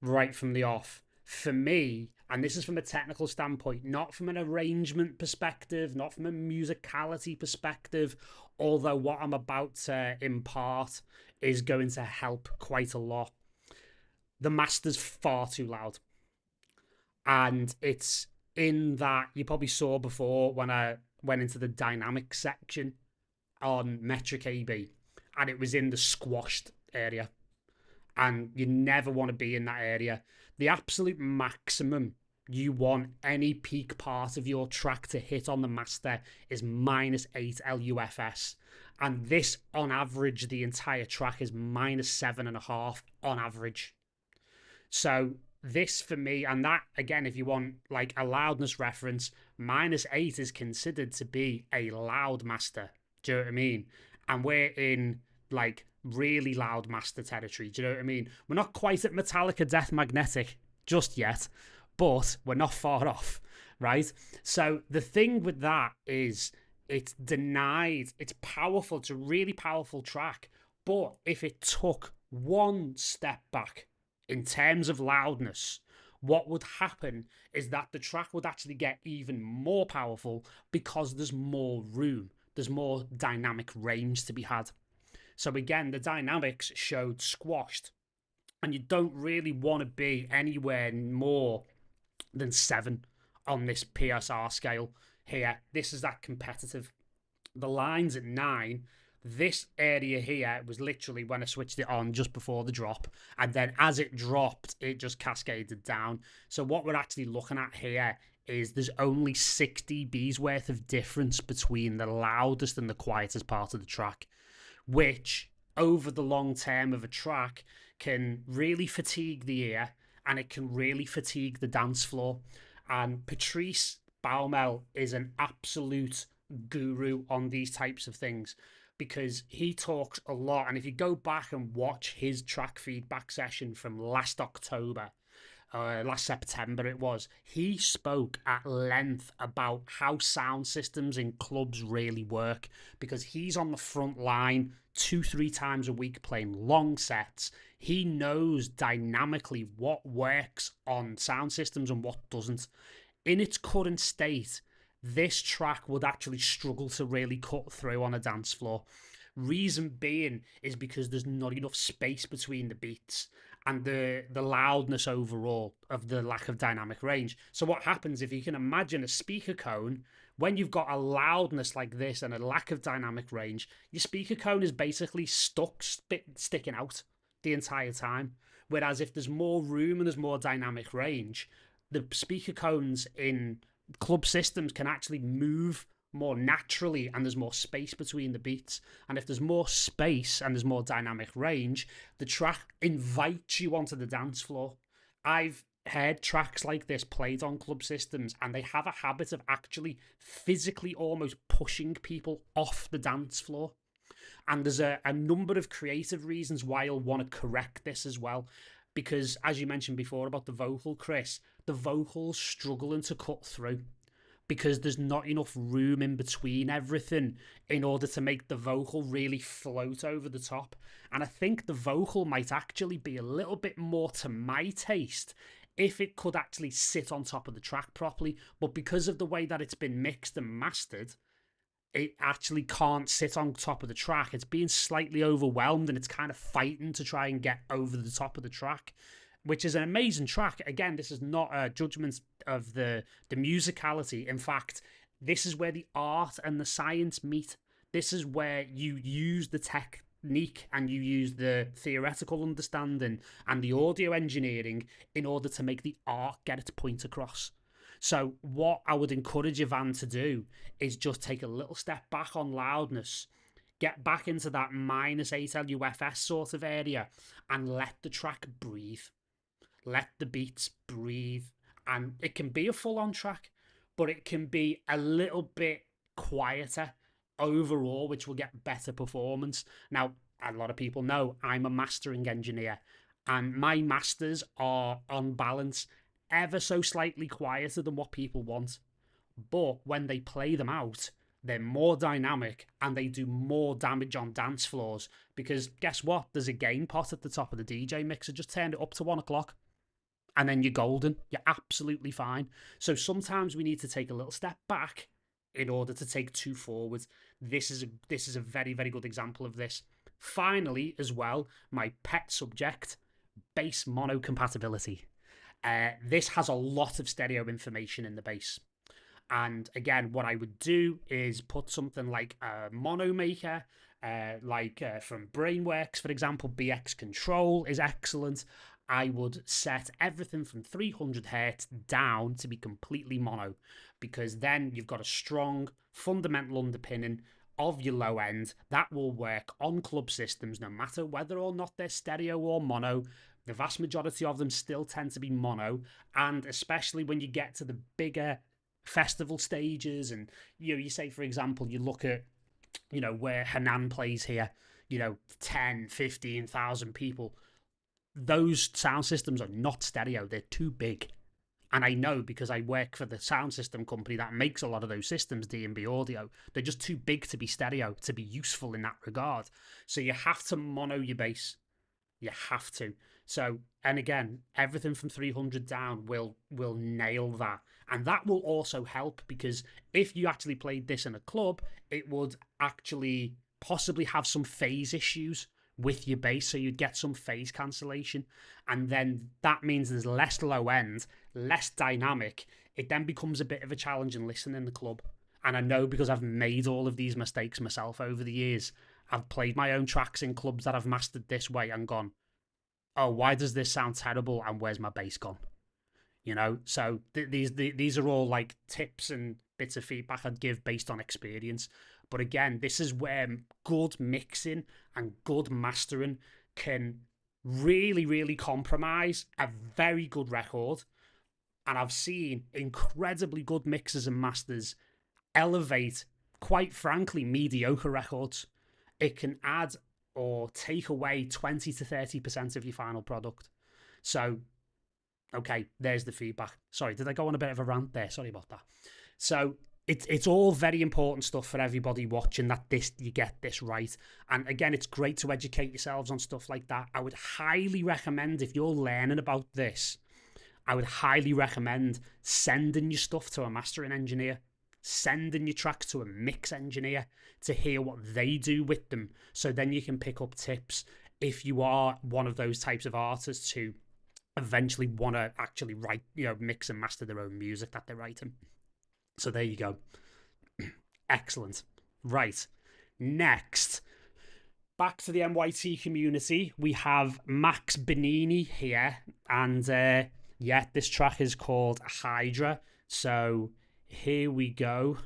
right from the off. For me, and this is from a technical standpoint, not from an arrangement perspective, not from a musicality perspective, although what I'm about to impart is going to help quite a lot. The master's far too loud. And it's in that you probably saw before when I went into the dynamic section on Metric AB, and it was in the squashed area, and you never want to be in that area. The absolute maximum you want any peak part of your track to hit on the master is -8 LUFS, and this on average the entire track is -7.5 on average. So this for me, and that again, if you want like a loudness reference, -8 is considered to be a loud master. Do you know what I mean? And we're in like really loud master territory. Do you know what I mean? We're not quite at Metallica Death Magnetic just yet, but we're not far off, right? So the thing with that is it's denied, it's powerful, it's a really powerful track. But if it took one step back in terms of loudness, what would happen is that the track would actually get even more powerful because there's more room, there's more dynamic range to be had. So again, the dynamics showed squashed, and you don't really want to be anywhere more than 7 on this PSR scale here. This is that competitive. The line's at 9. This area here was literally when I switched it on just before the drop, and then as it dropped, it just cascaded down. So what we're actually looking at here is there's only 6 dBs worth of difference between the loudest and the quietest part of the track, which over the long term of a track can really fatigue the ear, and it can really fatigue the dance floor. And Patrice Baumel is an absolute guru on these types of things because he talks a lot. And if you go back and watch his track feedback session from last October, last September it was, he spoke at length about how sound systems in clubs really work because he's on the front line 2-3 times a week playing long sets. He knows dynamically what works on sound systems and what doesn't. In its current state, this track would actually struggle to really cut through on a dance floor. Reason being is because there's not enough space between the beats and the loudness overall of the lack of dynamic range. So what happens if you can imagine a speaker cone, when you've got a loudness like this and a lack of dynamic range, your speaker cone is basically stuck sticking out the entire time. Whereas if there's more room and there's more dynamic range, the speaker cones in club systems can actually move more naturally and there's more space between the beats. And if there's more space and there's more dynamic range, the track invites you onto the dance floor. I've heard tracks like this played on club systems and they have a habit of actually physically almost pushing people off the dance floor. And there's a number of creative reasons why you'll want to correct this as well. because, as you mentioned before about the vocal, Chris, the vocal's struggling to cut through because there's not enough room in between everything in order to make the vocal really float over the top. And I think the vocal might actually be a little bit more to my taste if it could actually sit on top of the track properly. But because of the way that it's been mixed and mastered, it actually can't sit on top of the track. It's being slightly overwhelmed and it's kind of fighting to try and get over the top of the track, which is an amazing track. Again, this is not a judgment of the musicality. In fact, this is where the art and the science meet. This is where you use the technique and you use the theoretical understanding and the audio engineering in order to make the art get its point across. So what I would encourage Ivan to do is just take a little step back on loudness, get back into that -8 LUFS sort of area and let the track breathe. Let the beats breathe. And it can be a full-on track, but it can be a little bit quieter overall, which will get better performance. Now, a lot of people know I'm a mastering engineer, and my masters are, on balance, ever so slightly quieter than what people want. But when they play them out, they're more dynamic and they do more damage on dance floors, because guess what? There's a gain pot at the top of the DJ mixer. Just turn it up to 1 o'clock. And then you're golden. You're absolutely fine. So sometimes we need to take a little step back in order to take 2 forward. This is a very, very good example of this. Finally, as well, my pet subject, bass mono compatibility. This has a lot of stereo information in the bass. And again, what I would do is put something like a mono maker, from Brainworks, for example. BX Control is excellent. I would set everything from 300 Hz down to be completely mono, because then you've got a strong fundamental underpinning of your low end that will work on club systems no matter whether or not they're stereo or mono. The vast majority of them still tend to be mono, and especially when you get to the bigger festival stages, and you say, for example, you look at where Hanan plays here, 10, 15,000 people. Those sound systems are not stereo. They're too big. And I know because I work for the sound system company that makes a lot of those systems, D&B Audio. They're just too big to be stereo, to be useful in that regard. So you have to mono your bass. You have to. So, and again, everything from 300 down will nail that. And that will also help, because if you actually played this in a club, it would actually possibly have some phase issues with your bass, so you'd get some phase cancellation, and then that means there's less low end, less dynamic. It then becomes a bit of a challenge in listening in the club. And I know, because I've made all of these mistakes myself over the years. I've played my own tracks in clubs that I've mastered this way and gone, oh, why does this sound terrible, and where's my bass gone? So these are all like tips and bits of feedback I'd give based on experience. But again, this is where good mixing and good mastering can really, really compromise a very good record. And I've seen incredibly good mixers and masters elevate, quite frankly, mediocre records. It can add or take away 20 to 30% of your final product. So, okay, there's the feedback. Sorry, did I go on a bit of a rant there? Sorry about that. So it's all very important stuff for everybody watching, that you get this right. And again, it's great to educate yourselves on stuff like that. I would highly recommend, if you're learning about this, I would highly recommend sending your stuff to a mastering engineer, sending your tracks to a mix engineer to hear what they do with them. So then you can pick up tips if you are one of those types of artists who eventually want to actually write, mix and master their own music that they're writing. So there you go. Excellent. Right. Next, back to the MYT community, we have Max Benini here. And this track is called Hydra. So here we go.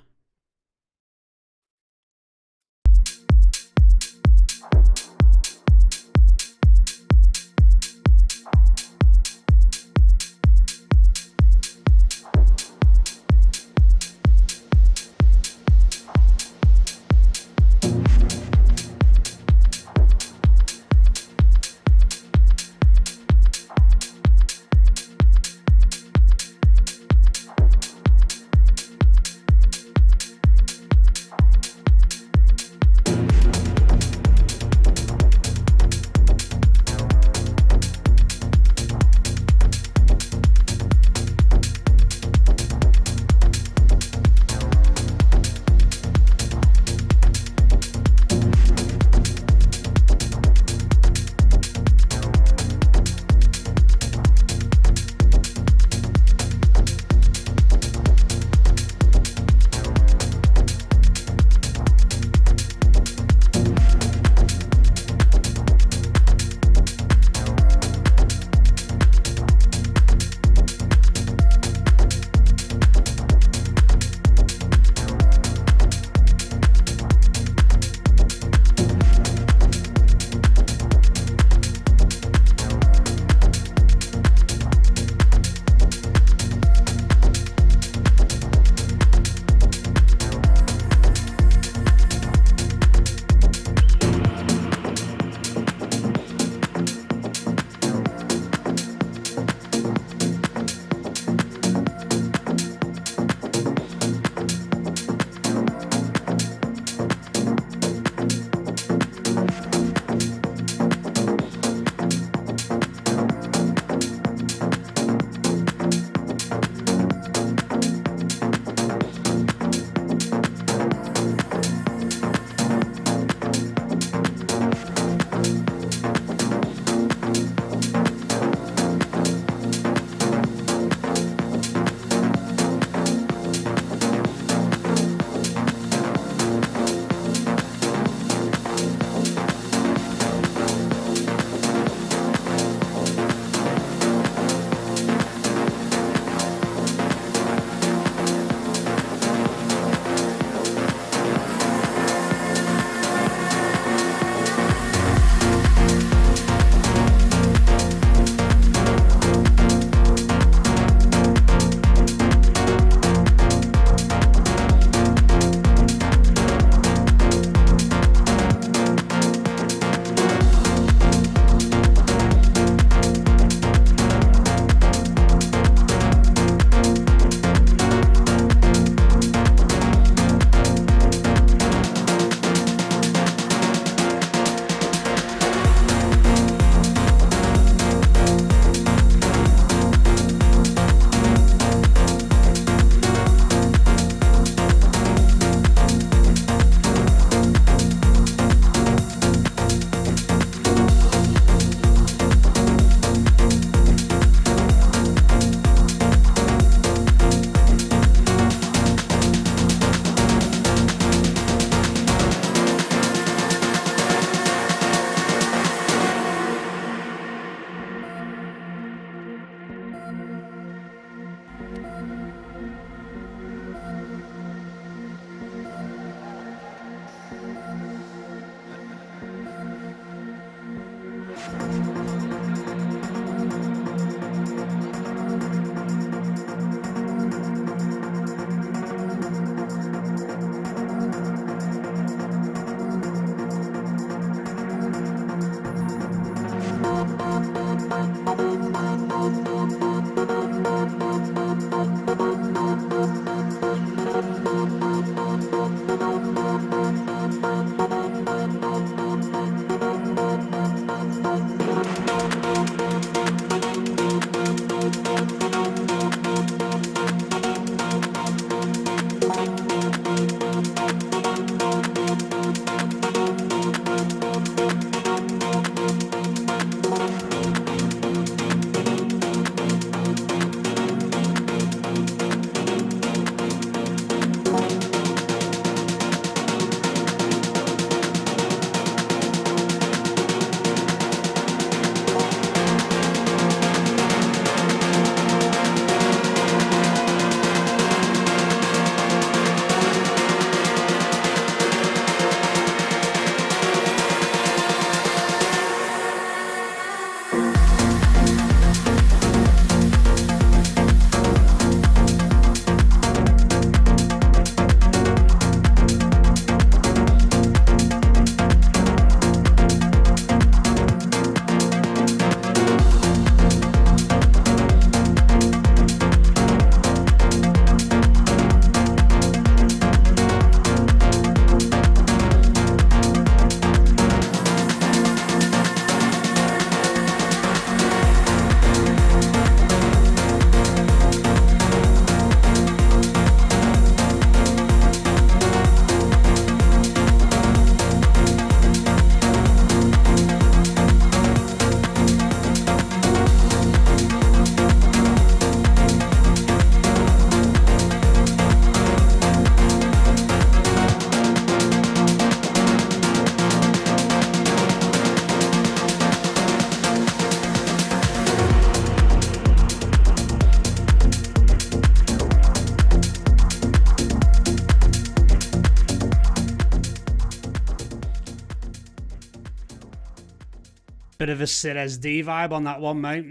Bit of a Sid SD vibe on that one, mate.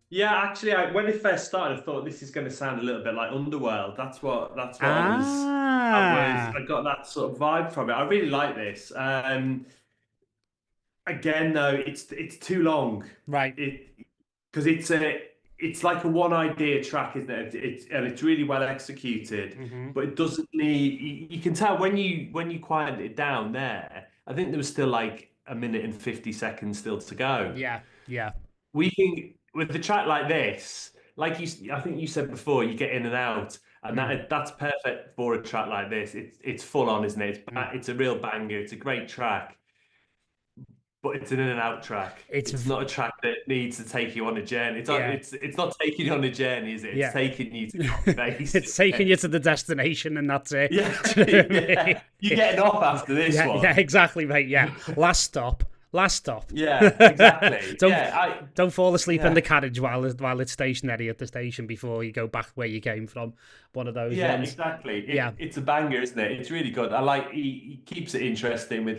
Yeah, actually, when it first started, I thought this is going to sound a little bit like Underworld. That's what Ah, I got that sort of vibe from it. I really like this. Again, though, it's too long. right. It because it's like a one idea track, isn't it? It's really well executed, Hmm. but it doesn't need. You can tell when you quiet it down there. I think there was still like a minute and 50 seconds still to go. Yeah, yeah. We can with a track like this, like I think you said before, you get in and out, and Mm, that's perfect for a track like this. It's full on, isn't it? mm. It's a real banger. It's a great track, but it's an in and out track. It's It's not a track that needs to take you on a journey. yeah, It's not taking you on a journey, is it? It's yeah. taking you to copy base. It's taking you to the destination, and that's it. Yeah, Do you know what I yeah. mean? You're getting off after this Yeah, yeah, one. exactly, mate. Yeah, last stop, last stop. Yeah, exactly. don't Yeah, don't fall asleep in yeah. the carriage while it's stationary at the station before you go back where you came from. One of those Yeah, ones. exactly. Yeah. It's a banger, isn't it? It's really good. I like he keeps it interesting with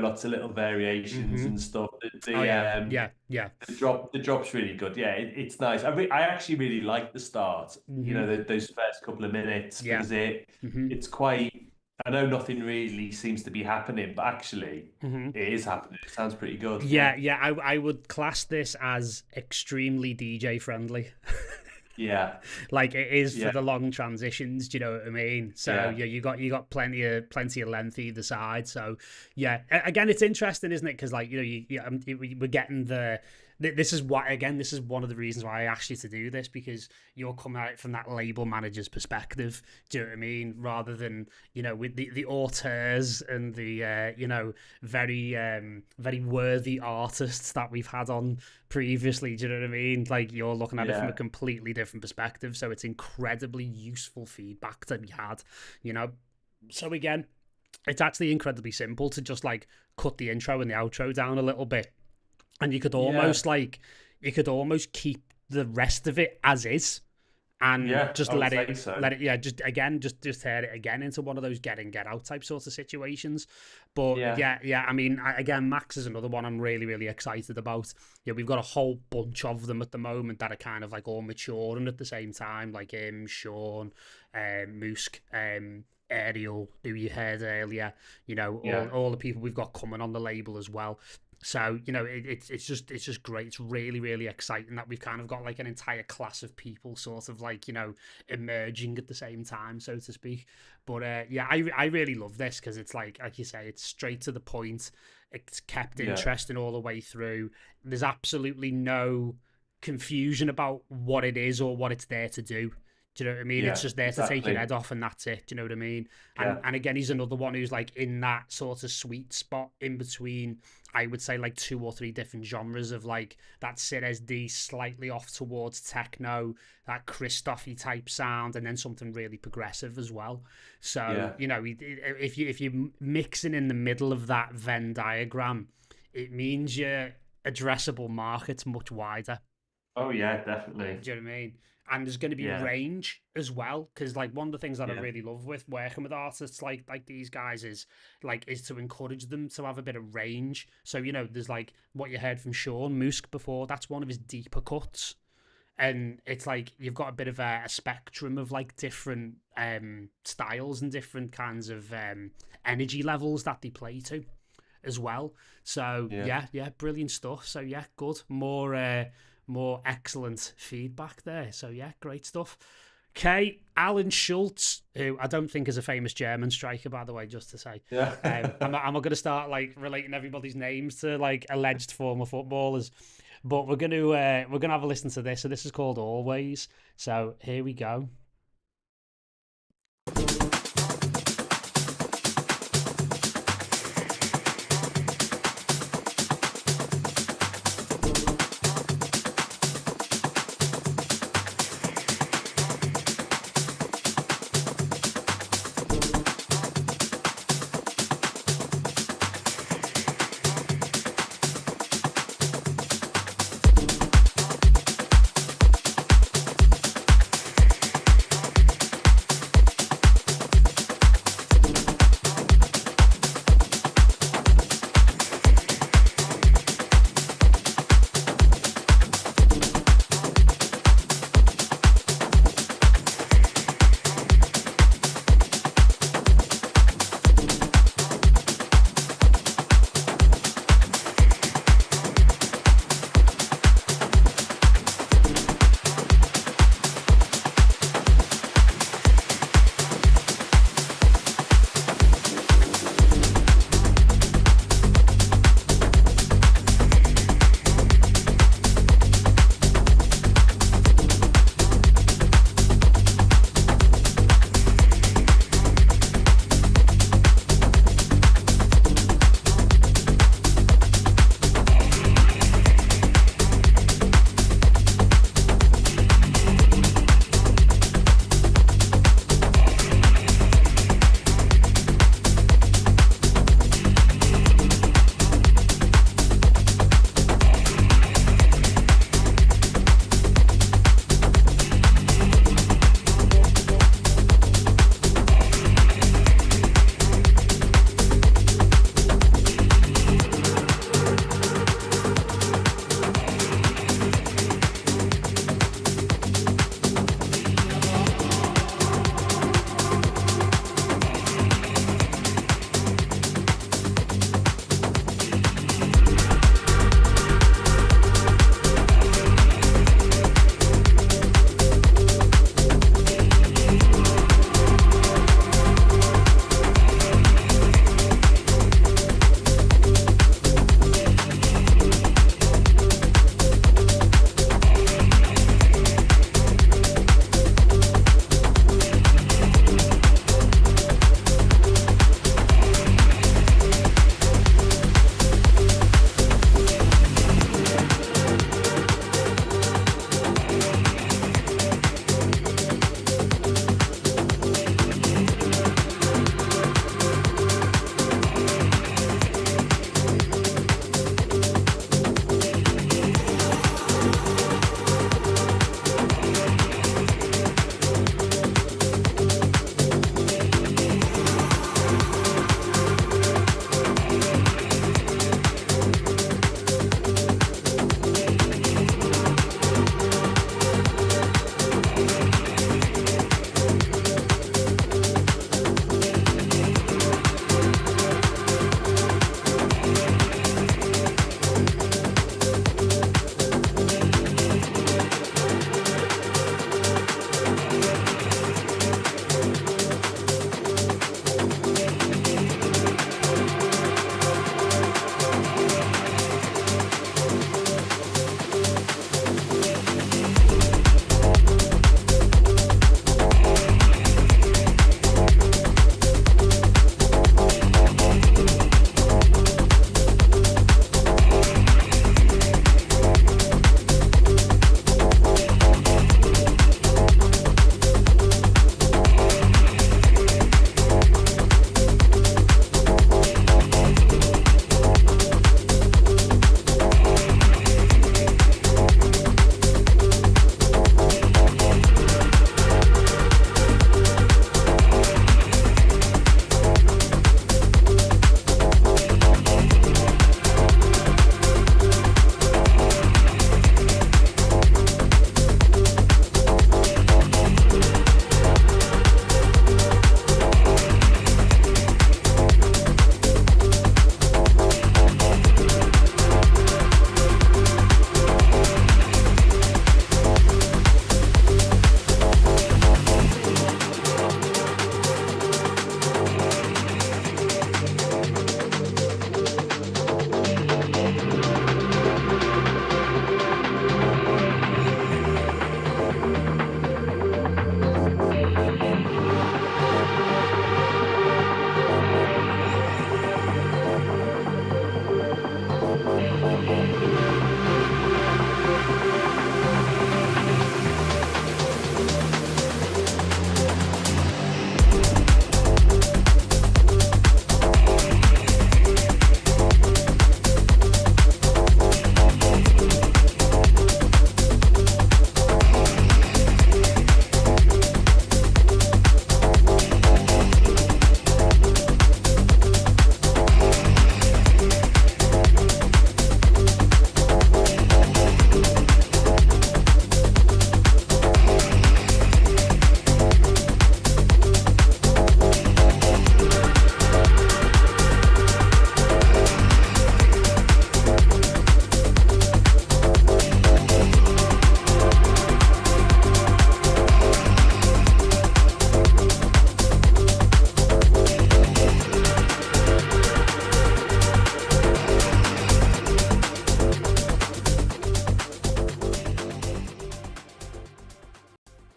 lots of little variations Hmm. and stuff. Oh yeah, yeah, yeah. The drop's really good. Yeah, it's nice. I actually really like the start. Hmm. Those first couple of minutes Yeah. because Hmm. it's quite. I know nothing really seems to be happening, but actually Hmm. it is happening. It sounds pretty good. Yeah, Yeah, yeah. I would class this as extremely DJ friendly. yeah, Like it is for yeah, the long transitions. Do you know what I mean? So yeah, yeah, you got plenty of length either side. So yeah, again, it's interesting, isn't it? Because like we're getting this is why, again, this is one of the reasons why I asked you to do this, because you're coming at it from that label manager's perspective. Do you know what I mean? Rather than with the auteurs and the very worthy artists that we've had on previously. Do you know what I mean? Like you're looking at it from a yeah, completely different perspective, so it's incredibly useful feedback to be had. You know, so again, it's actually incredibly simple to just like cut the intro and the outro down a little bit, and yeah, you could almost keep the rest of it as is and yeah. just I would say so. let it yeah just again just turn it again into one of those get in get out type sorts of situations. But Yeah, yeah, I mean, again, Max is another one I'm really excited about. Yeah, we've got a whole bunch of them at the moment that are kind of like all maturing at the same time, like Sean, Musk, Ariel, who you heard earlier, yeah, all the people we've got coming on the label as well. So it's just great. It's really exciting that we've kind of got like an entire class of people sort of like emerging at the same time, so to speak. But yeah, I really love this because it's like you say, it's straight to the point. It's kept yeah, interesting all the way through. There's absolutely no confusion about what it is or what it's there to do. Do you know what I mean? It's yeah. just there to take your Exactly. head off, and that's it. Do you know what I mean? And Yeah, and again, he's another one who's like in that sort of sweet spot in between, I would say, like two or three different genres of like that Sid SD slightly off towards techno, that Christophy type sound, and then something really progressive as well. So yeah. if you're mixing in the middle of that Venn diagram, it means your addressable market's much wider. Oh yeah, definitely. Do you know what I mean? And there's going to be Yeah, range as well, because like one of the things that I yeah, really love with working with artists like these guys is to encourage them to have a bit of range. So there's like what you heard from Sean Musk before. That's one of his deeper cuts, and it's like you've got a bit of a spectrum of like different styles and different kinds of energy levels that they play to as well. So yeah. yeah, brilliant stuff. So yeah, good. More excellent feedback there. So yeah, great stuff. Okay, Alan Schultz, who I don't think is a famous German striker, by the way, just to say. Yeah. I'm not going to start like relating everybody's names to like alleged former footballers, but we're gonna have a listen to this. So this is called Always. So here we go.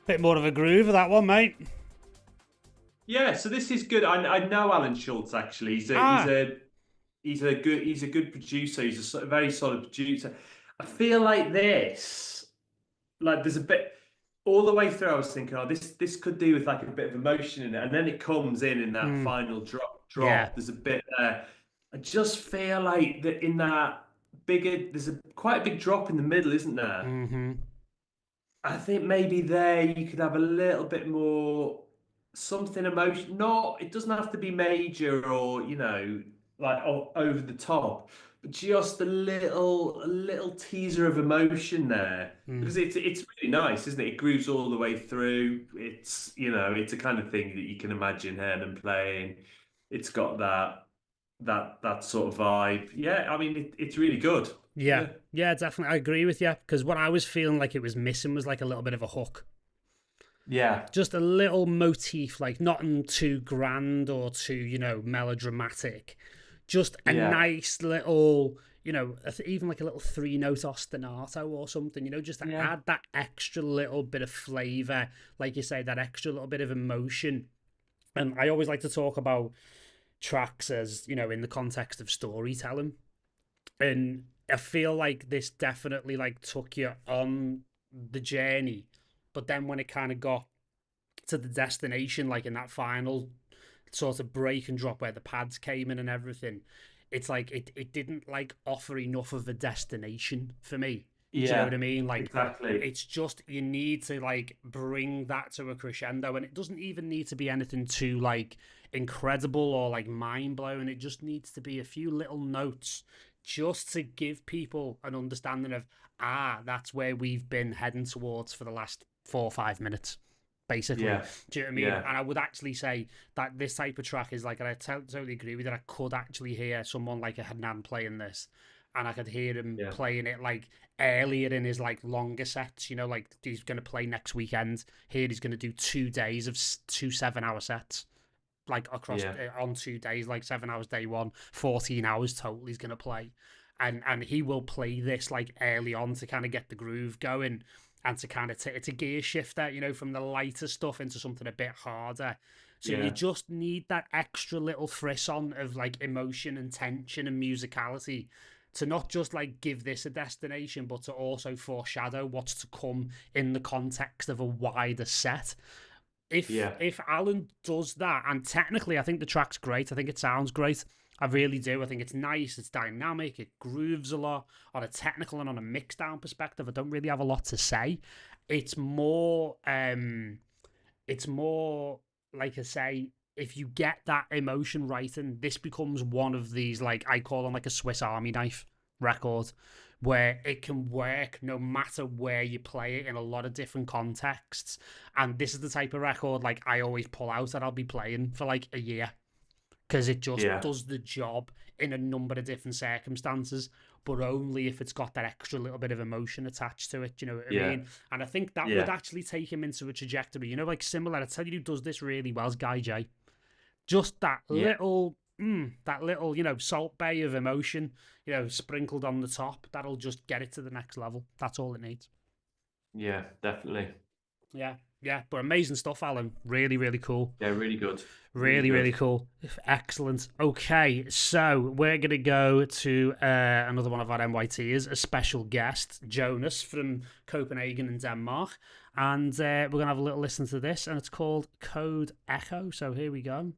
Bit more of a groove of that one, mate. Yeah, so this is good. I know Alan Schultz actually. Ah, He's a good producer. He's a very solid producer. I feel like this, like there's a bit all the way through. I was thinking, oh, this could do with like a bit of emotion in it, and then it comes in that mm, final yeah. drop. There's a bit there. I just feel like that in that bigger. There's a quite a big drop in the middle, isn't there? Mm-hmm. I think maybe there you could have a little bit more something emotion. Not, it doesn't have to be major or like over the top, but just a little teaser of emotion there Mm. because it's really nice, isn't it? It grooves all the way through. It's it's a kind of thing that you can imagine Hernan playing. It's got that sort of vibe. Yeah, I mean it's really good. Yeah. Yeah, Yeah, definitely. I agree with you because what I was feeling like it was missing was like a little bit of a hook. yeah, Just a little motif, like nothing too grand or too, melodramatic. Just a yeah, nice little, even like a little three-note ostinato or something, just to yeah, add that extra little bit of flavor, like you say, that extra little bit of emotion. And I always like to talk about tracks as, in the context of storytelling. And I feel like this definitely like took you on the journey, but then when it kind of got to the destination, like in that final sort of break and drop where the pads came in and everything, it's like it didn't like offer enough of a destination for me. Do you know what yeah. I mean? Like Exactly. it's just you need to like bring that to a crescendo, and it doesn't even need to be anything too like incredible or like mind blowing. It just needs to be a few little notes just to give people an understanding of that's where we've been heading towards for the last 4 or 5 minutes, basically. Yeah, Do you know what I mean? yeah, And I would actually say that this type of track is like, and I totally agree with it. I could actually hear someone like a Hernan playing this, and I could hear him yeah, playing it like earlier in his like longer sets. Like he's going to play next weekend. Here he's going to do 2 days of 2 7-hour sets. Like across yeah, on 2 days, like 7 hours day one, 14 hours total. He's gonna play, and he will play this like early on to kind of get the groove going, and to kind of it's a gear shifter, from the lighter stuff into something a bit harder. So you yeah, just need that extra little frisson of like emotion and tension and musicality to not just like give this a destination, but to also foreshadow what's to come in the context of a wider set. if yeah, if Alan does that, and technically I think the track's great. I think it sounds great. I really do. I think it's nice, it's dynamic, it grooves a lot on a technical and on a mixdown perspective. I don't really have a lot to say. It's more it's more like I say, if you get that emotion right, and this becomes one of these, like I call them like a Swiss Army knife record, where it can work no matter where you play it in a lot of different contexts. And this is the type of record like I always pull out and I'll be playing for like a year because it just yeah, does the job in a number of different circumstances, but only if it's got that extra little bit of emotion attached to it. You know what I yeah, mean? And I think that would yeah, actually take him into a trajectory, like similar. I tell you who does this really well is Guy J. Just yeah, that little, salt bay of emotion, sprinkled on the top. That'll just get it to the next level. That's all it needs. yeah, definitely. Yeah, yeah. But amazing stuff, Alan. Really, really cool. Yeah, really good. Really Really, really good. cool. Excellent. Okay, so we're going to go to another one of our MYTs, a special guest, Jonas from Copenhagen in Denmark. And we're going to have a little listen to this, and it's called Code Echo. So here we go.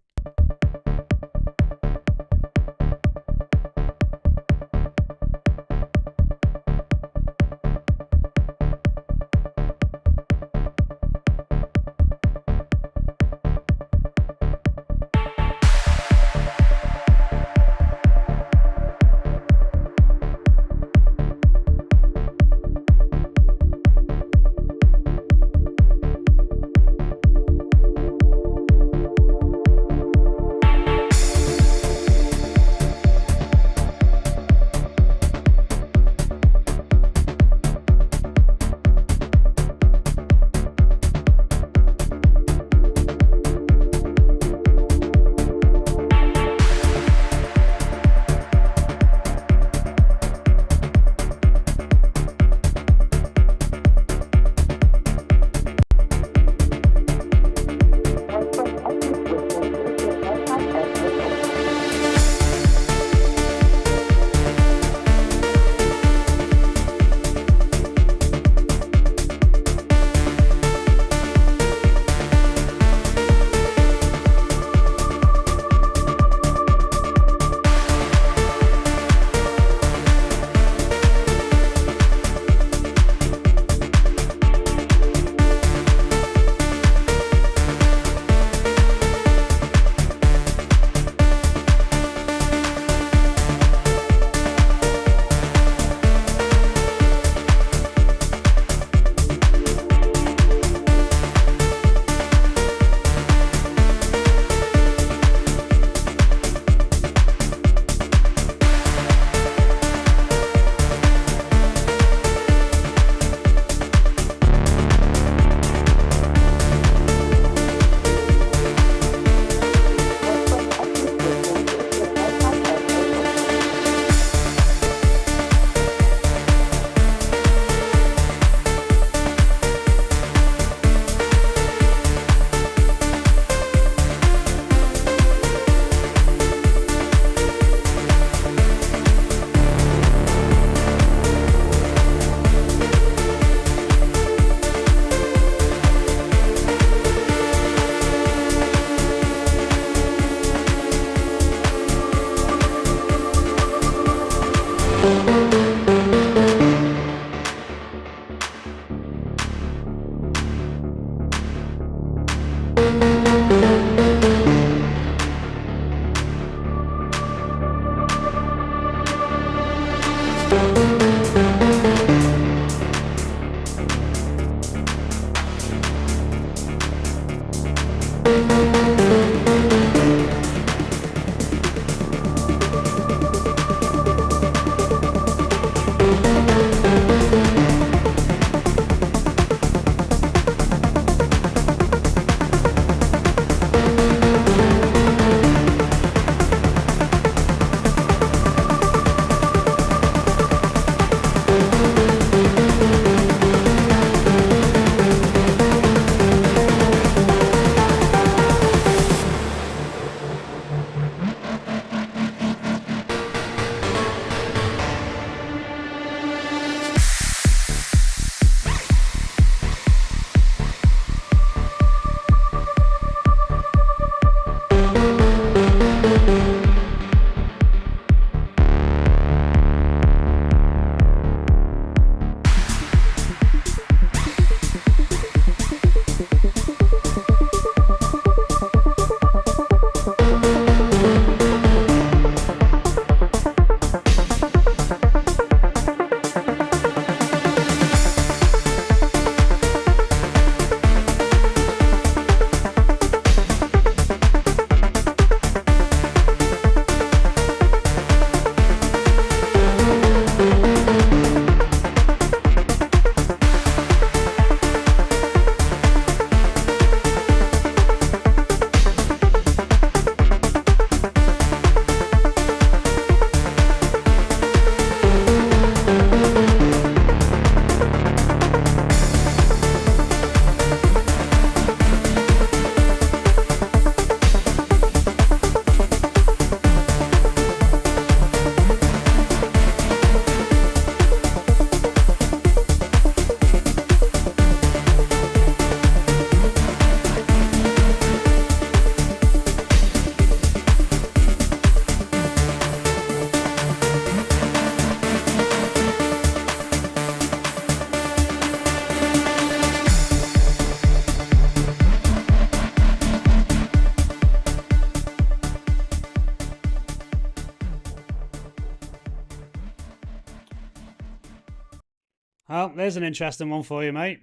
Well, there's an interesting one for you, mate.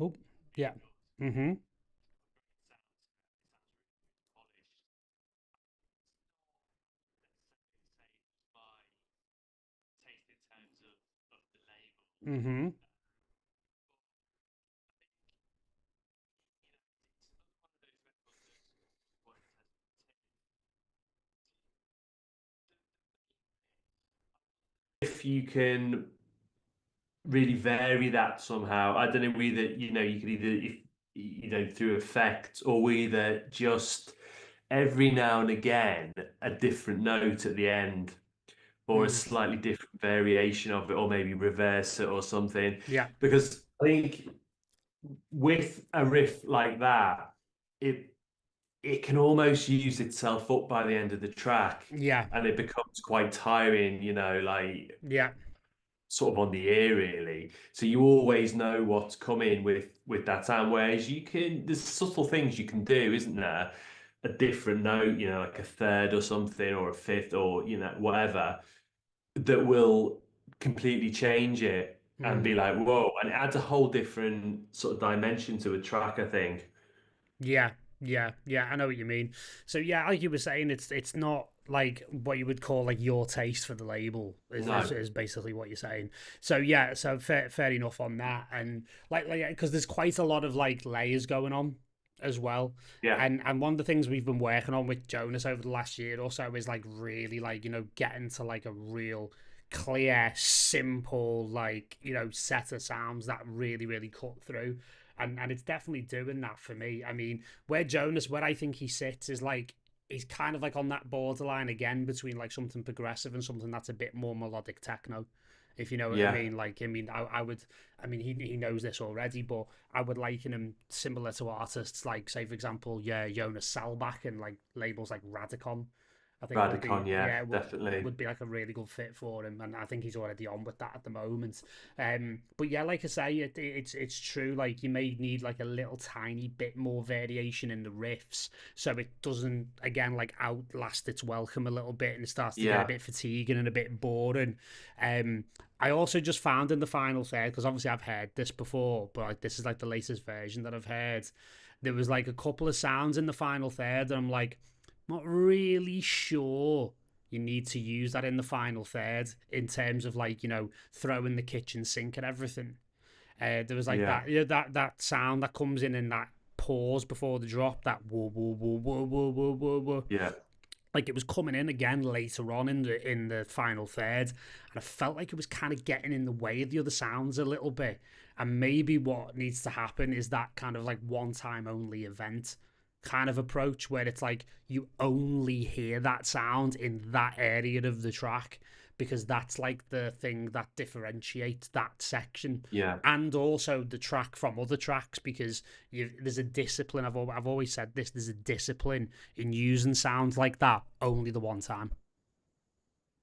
Oh, yeah. Mm-hmm. Mm-hmm. If you can really vary that somehow. I don't know whether you could either if through effect or either just every now and again a different note at the end or a Mm. slightly different variation of it or maybe reverse it or something. Yeah. Because I think with a riff like that, it it can almost use itself up by the end of the track Yeah. and it becomes quite tiring, like Yeah. sort of on the ear really. So you always know what's coming with that sound. Whereas there's subtle things you can do, isn't there? A different note, like a third or something, or a fifth, or whatever, that will completely change it and be Mm. like, whoa, and it adds a whole different sort of dimension to a track, I think. Yeah, yeah. I know what you mean. So yeah, like you were saying, it's not like what you would call like your taste for the label No. is basically what you're saying. So yeah, so fair enough on that. And like because there's quite a lot of like layers going on as well. Yeah. And one of the things we've been working on with Jonas over the last year or so is like really like getting to like a real clear, simple like set of sounds that really cut through and it's definitely doing that for me. I mean, where I think he sits is like he's kind of like on that borderline again between like something progressive and something that's a bit more melodic techno. If you know what I Yeah. mean, like I would, I mean he knows this already, but I would liken him similar to artists like, say for example, yeah, Jonas Salbach and like labels like Radicon. I think would be Radicon, yeah, yeah definitely. would be like a really good fit for him, and I think he's already on with that at the moment. But yeah, like I say, it's true. Like you may need like a little tiny bit more variation in the riffs, so it doesn't again like outlast its welcome a little bit, and it starts to get a Yeah. bit fatiguing and a bit boring. Um, I also just found in the final third because obviously I've heard this before, but like this is like the latest version that I've heard. There was like a couple of sounds in the final third, and I'm like, not really sure you need to use that in the final third in terms of like throwing the kitchen sink and everything. There was like Yeah. that that sound that comes in that pause before the drop, that whoa whoa whoa whoa whoa whoa whoa whoa, Yeah. like it was coming in again later on in the final third, and I felt like it was kind of getting in the way of the other sounds a little bit. And maybe what needs to happen is that kind of like one time only event kind of approach where it's like you only hear that sound in that area of the track because that's like the thing that differentiates that section Yeah. and also the track from other tracks because there's a discipline. I've always said this. There's a discipline in using sounds like that only the one time.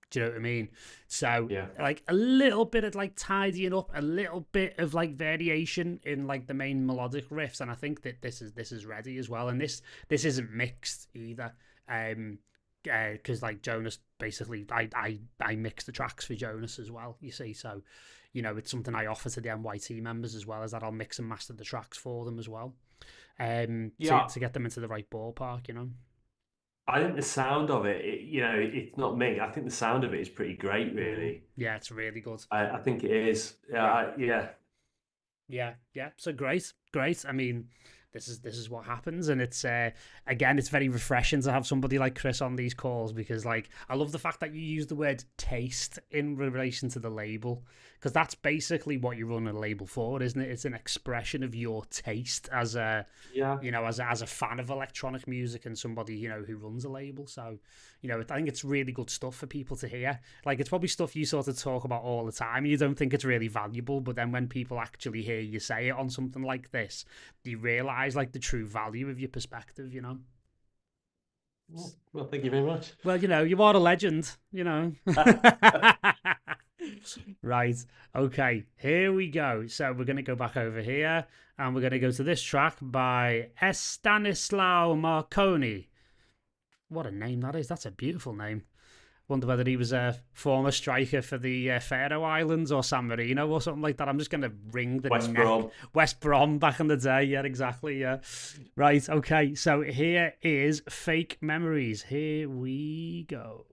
Do you know what I mean? So Yeah. like a little bit of like tidying up, a little bit of like variation in like the main melodic riffs, and I think that this is ready as well. And this isn't mixed either. Because like Jonas basically I mix the tracks for Jonas as well, you see. So it's something I offer to the MYT members as well, as that I'll mix and master the tracks for them as well, Yeah. to get them into the right ballpark. I think the sound of it, it's not me. I think the sound of it is pretty great, Mm. really. Yeah, it's really good. I think it is. Yeah, Yeah. yeah, Yeah. So great. I mean, this is what happens, and it's again, it's very refreshing to have somebody like Chris on these calls because, like, I love the fact that you use the word taste in relation to the label because that's basically what you run a label for, isn't it? It's an expression of your taste as a yeah, as a fan of electronic music and somebody who runs a label. So I think it's really good stuff for people to hear. Like it's probably stuff you sort of talk about all the time. You don't think it's really valuable, but then when people actually hear you say it on something like this, they realize like the true value of your perspective. Well, thank you very much. Well, you are a legend. Right. Okay. Here we go. So we're going to go back over here and we're going to go to this track by Estanislao Marconi. What a name that is. That's a beautiful name. Wonder whether he was a former striker for the Faroe Islands or San Marino or something like that. I'm just going to ring the West neck. Brom. West Brom back in the day. Yeah, exactly. Yeah. Right. Okay. So here is Fake Memories. Here we go.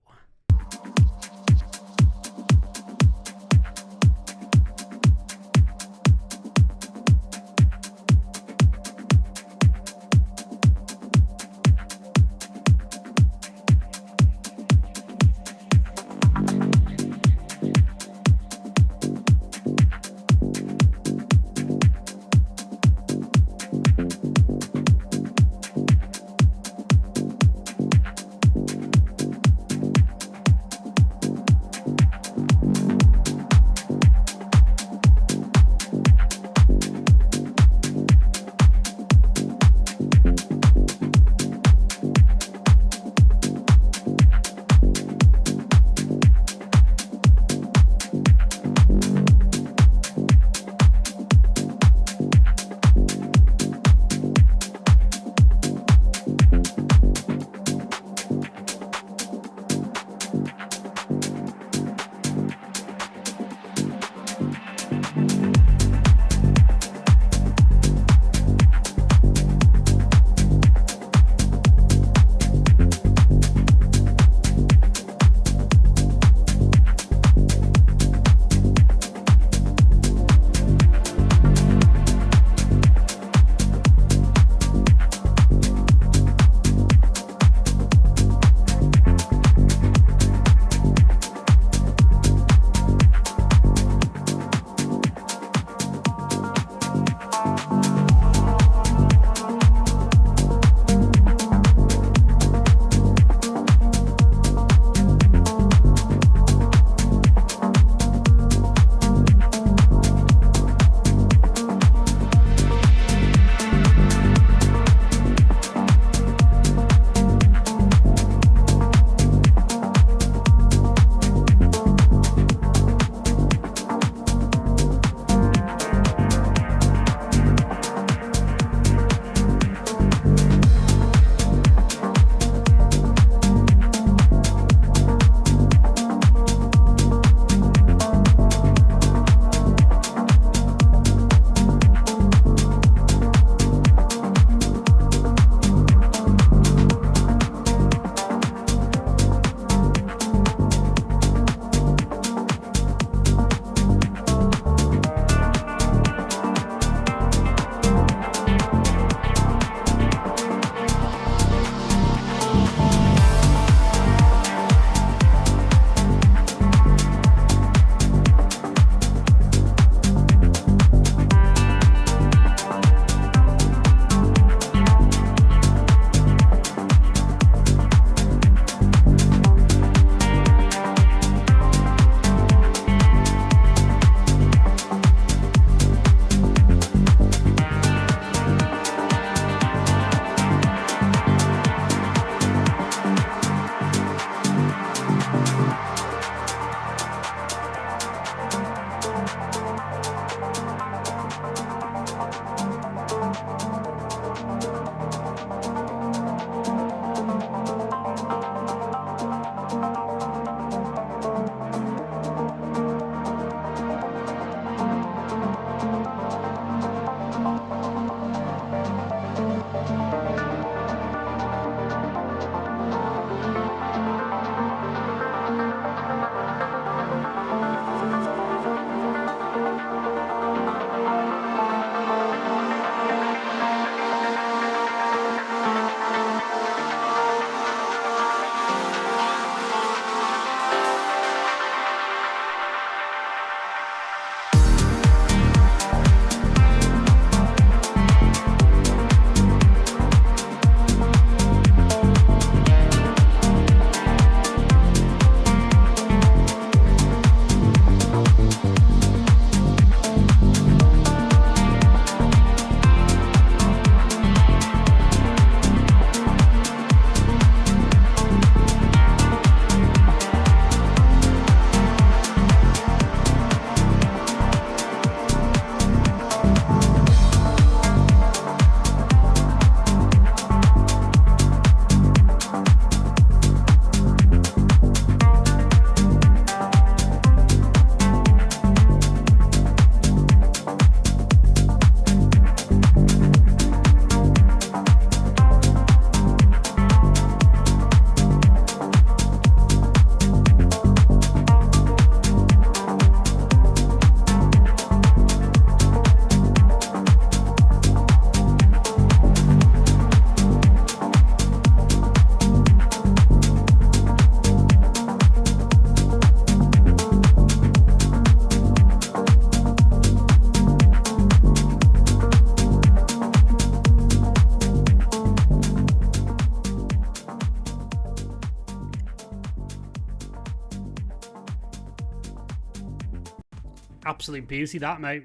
absolute beauty, that mate.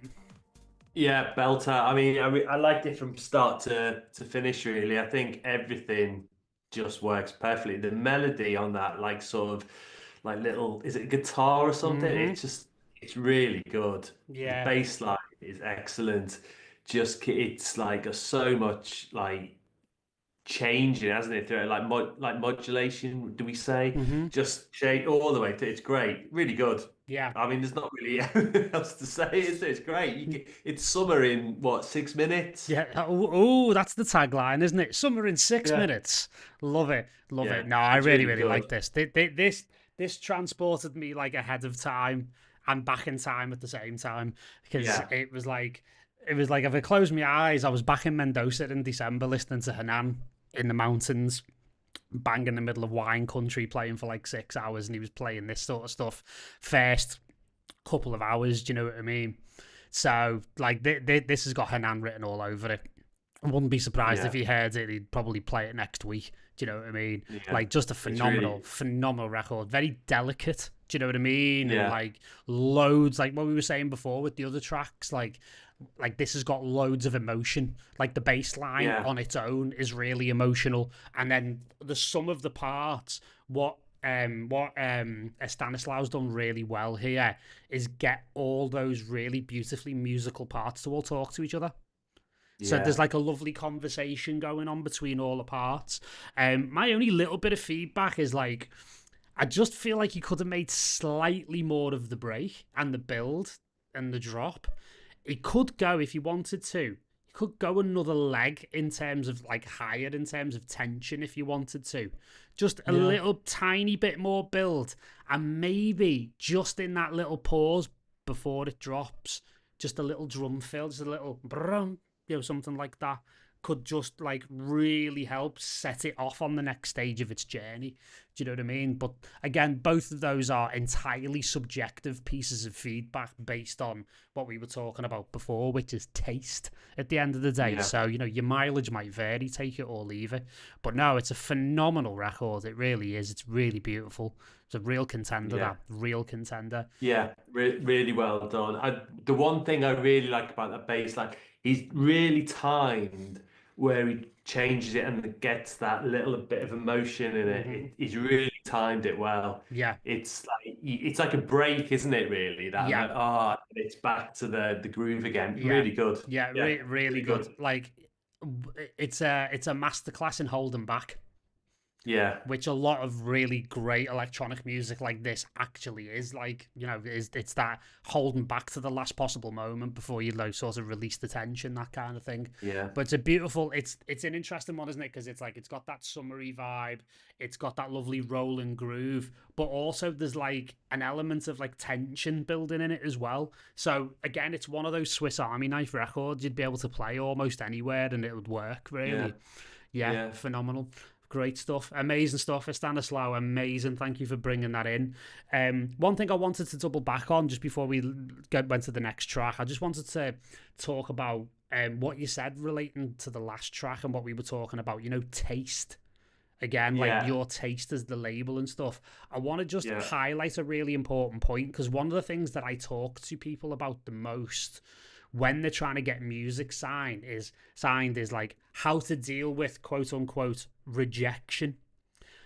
Yeah, belter. I liked it from start to finish, really. I think everything just works perfectly. The melody on that, like sort of like little, is it guitar or something? Mm-hmm. It's really good. The Yeah. bass line is excellent. It's like got so much like changing, hasn't it? Through like modulation, do we say? Mm-hmm. Just change all the way. It's great, really good. Yeah. I mean, there's not really anything else to say, is there? It's great. It's summer in what, 6 minutes? Yeah. Oh, that's the tagline, isn't it? Summer in six Yeah, minutes. Love it. Love yeah, it. No, I it's really, really really good. like this. This transported me like ahead of time and back in time at the same time because Yeah, it was like if I closed my eyes, I was back in Mendoza in December listening to Hanan in the mountains, bang in the middle of wine country, playing for like 6 hours, and he was playing this sort of stuff first couple of hours. Do you know what I mean? So like this has got Hanan written all over it. I wouldn't be surprised if yeah, he heard it. He'd probably play it next week. Do you know what I mean? yeah. Like just a It's phenomenal, really, phenomenal record. Very delicate. Do you know what I mean? And yeah, like loads, like what we were saying before with the other tracks, like this has got loads of emotion. Like the bass line yeah, on its own is really emotional, and then the sum of the parts, what Stanislaw's done really well here is get all those really beautifully musical parts to all talk to each other. So there's yeah, like a lovely conversation going on between all the parts. My only little bit of feedback is like I just feel like you could have made slightly more of the break and the build and the drop. It could go if you wanted to. You could go another leg in terms of like higher in terms of tension if you wanted to. Just a yeah, little tiny bit more build and maybe just in that little pause before it drops, just a little drum fill, just a little brum, something like that could just like really help set it off on the next stage of its journey. Do you know what I mean? But again, both of those are entirely subjective pieces of feedback based on what we were talking about before, which is taste at the end of the day. yeah, So, your mileage might vary, take it or leave it. But no, it's a phenomenal record. It really is. It's really beautiful. It's a real contender, yeah. that. Real contender. Yeah, really well done. The one thing I really like about that bass, like he's really timed where he changes it and gets that little bit of emotion in it. Hmm. He's really timed it well. Yeah. It's like a break, isn't it? Really, that Yeah. like it's back to the groove again. Yeah. Really good. Yeah. Yeah, Really really good. good. Like, it's a masterclass in holding back, Yeah, which a lot of really great electronic music like this actually is. Like, it's that holding back to the last possible moment before you like sort of release the tension, that kind of thing. yeah, But it's a beautiful, it's an interesting one, isn't it? Because it's like it's got that summery vibe, it's got that lovely rolling groove, but also there's like an element of like tension building in it as well. So again, it's one of those Swiss Army knife records you'd be able to play almost anywhere and it would work yeah, really. Yeah, yeah. phenomenal. Great stuff. Amazing stuff. Stanislaw, amazing. Thank you for bringing that in. One thing I wanted to double back on just before we went to the next track, I just wanted to talk about what you said relating to the last track and what we were talking about, taste. Again, like Yeah, your taste as the label and stuff. I want to just yeah, highlight a really important point because one of the things that I talk to people about the most when they're trying to get music signed is like how to deal with quote unquote rejection.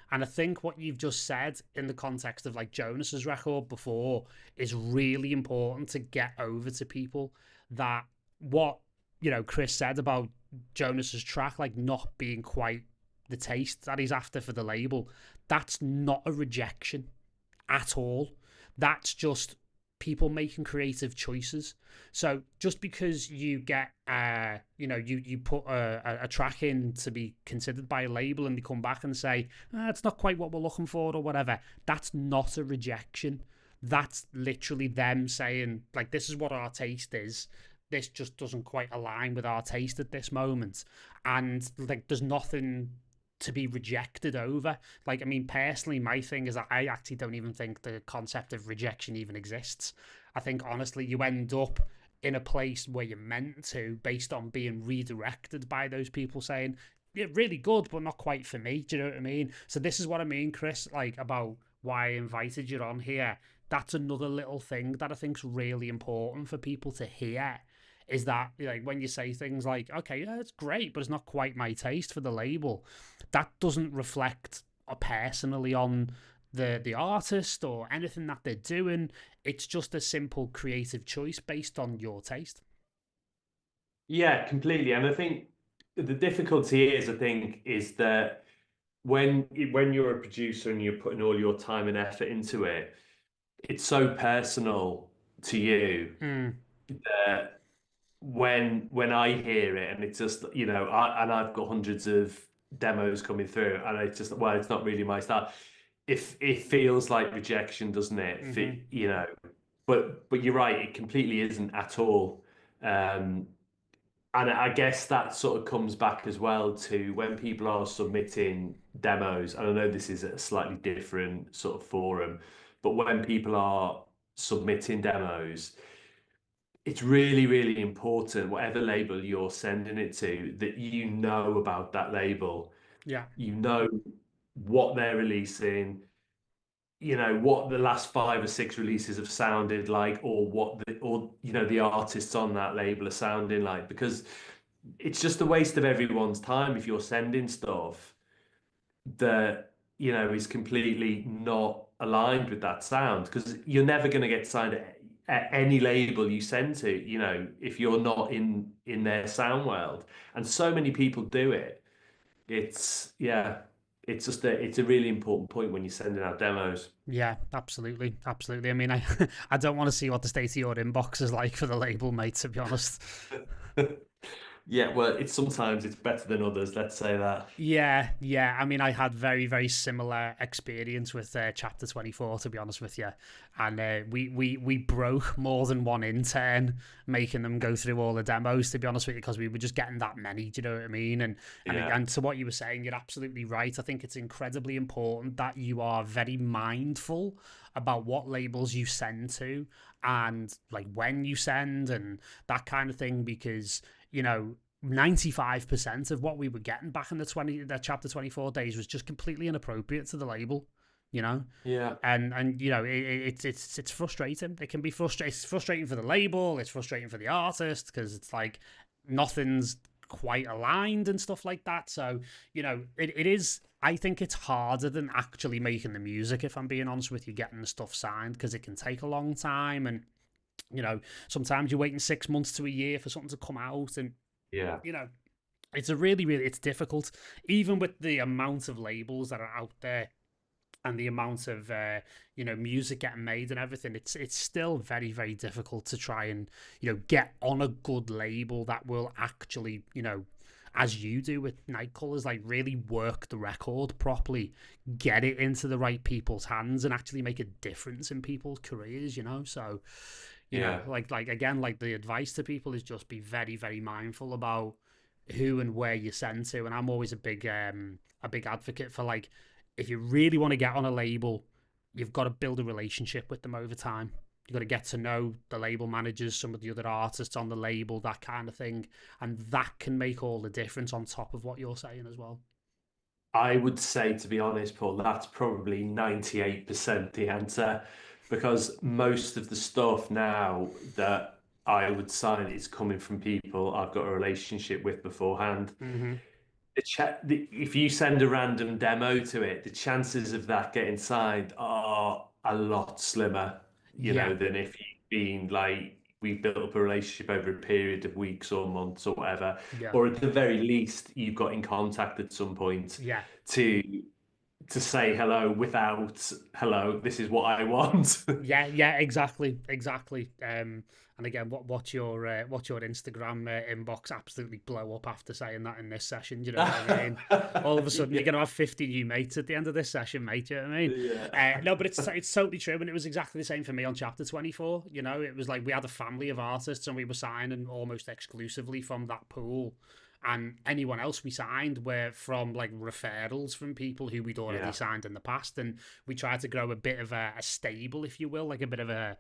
And I think what you've just said in the context of like Jonas's record before is really important to get over to people, that what Chris said about Jonas's track like not being quite the taste that he's after for the label, that's not a rejection at all. That's just people making creative choices. So just because you get you put a track in to be considered by a label and they come back and say it's not quite what we're looking for or whatever, that's not a rejection. That's literally them saying like, this is what our taste is, this just doesn't quite align with our taste at this moment, and like there's nothing to be rejected over. Like, I mean, personally, my thing is that I actually don't even think the concept of rejection even exists. I think, honestly, you end up in a place where you're meant to based on being redirected by those people saying, yeah, really good, but not quite for me. Do you know what I mean? So this is what I mean, Chris, like about why I invited you on here. that's another little thing that I think's really important for people to hear. Is that like when you say things like, okay, yeah, it's great, but it's not quite my taste for the label, that doesn't reflect personally on the artist or anything that they're doing. It's just a simple creative choice based on your taste. Yeah, completely. And I think the difficulty is, I think, is that when you're a producer and you're putting all your time and effort into it, it's so personal to you Mm, that when I hear it and it's just, I've got hundreds of demos coming through and it's just, well, it's not really my style. If it feels like rejection, doesn't it? hmm But you're right, it completely isn't at all. Um, and I guess that sort of comes back as well to when people are submitting demos. And I know this is a slightly different sort of forum, but when people are submitting demos, it's really, really important, whatever label you're sending it to, that you know about that label. Yeah. You know what they're releasing, what the last 5 or 6 releases have sounded like, or the artists on that label are sounding like, because it's just a waste of everyone's time if you're sending stuff that is completely not aligned with that sound, because you're never going to get signed at any label you send to, if you're not in their sound world. And so many people do it. It's yeah, it's a really important point when you're sending out demos. Yeah, absolutely, absolutely. I mean, I I don't want to see what the state of your inbox is like for the label, mate. To be honest. Yeah, well, it's better than others, let's say that. Yeah, yeah. I mean, I had very, very similar experience with Chapter 24, to be honest with you. And we broke more than one intern making them go through all the demos, to be honest with you, because we were just getting that many. Do you know what I mean? And Yeah, and to what you were saying, you're absolutely right. I think it's incredibly important that you are very mindful about what labels you send to and like when you send and that kind of thing, because 95% of what we were getting back in the chapter 24 days was just completely inappropriate to the label, you know. yeah, And it's frustrating. It can be frustrating. It's frustrating for the label, it's frustrating for the artist, because it's like nothing's quite aligned and stuff like that. So it is, I think it's harder than actually making the music, if I'm being honest with you, getting the stuff signed, because it can take a long time. And sometimes you're waiting 6 months to a year for something to come out. And yeah, you know, it's a really, really, it's difficult, even with the amount of labels that are out there and the amount of music getting made and everything. It's still very, very difficult to try and get on a good label that will actually as you do with Nightcolours, like really work the record properly, get it into the right people's hands, and actually make a difference in people's careers. So yeah. like again, like the advice to people is just be very, very mindful about who and where you send to. And I'm always a big advocate for, like, if you really want to get on a label, you've got to build a relationship with them over time. You've got to get to know the label managers, some of the other artists on the label, that kind of thing. And that can make all the difference on top of what you're saying as well. I would say, to be honest, Paul, that's probably 98% the answer, because most of the stuff now that I would sign is coming from people I've got a relationship with beforehand. Mm-hmm. If you send a random demo to it, the chances of that getting signed are a lot slimmer, Yeah, than if you've been like, we built up a relationship over a period of weeks or months or whatever, yeah, or at the very least, you've got in contact at some point yeah. to say hello without hello, this is what I want. Yeah, yeah, exactly, exactly. And again, what's your Instagram inbox absolutely blow up after saying that in this session? Do you know what I mean? All of a sudden, you're Yeah, gonna have 50 new mates at the end of this session, mate. Do you know what I mean? yeah, No, but it's totally true, and it was exactly the same for me on Chapter 24. It was like we had a family of artists, and we were signing almost exclusively from that pool. And anyone else we signed were from like referrals from people who we'd already yeah, signed in the past, and we tried to grow a bit of a stable, if you will, like a bit of a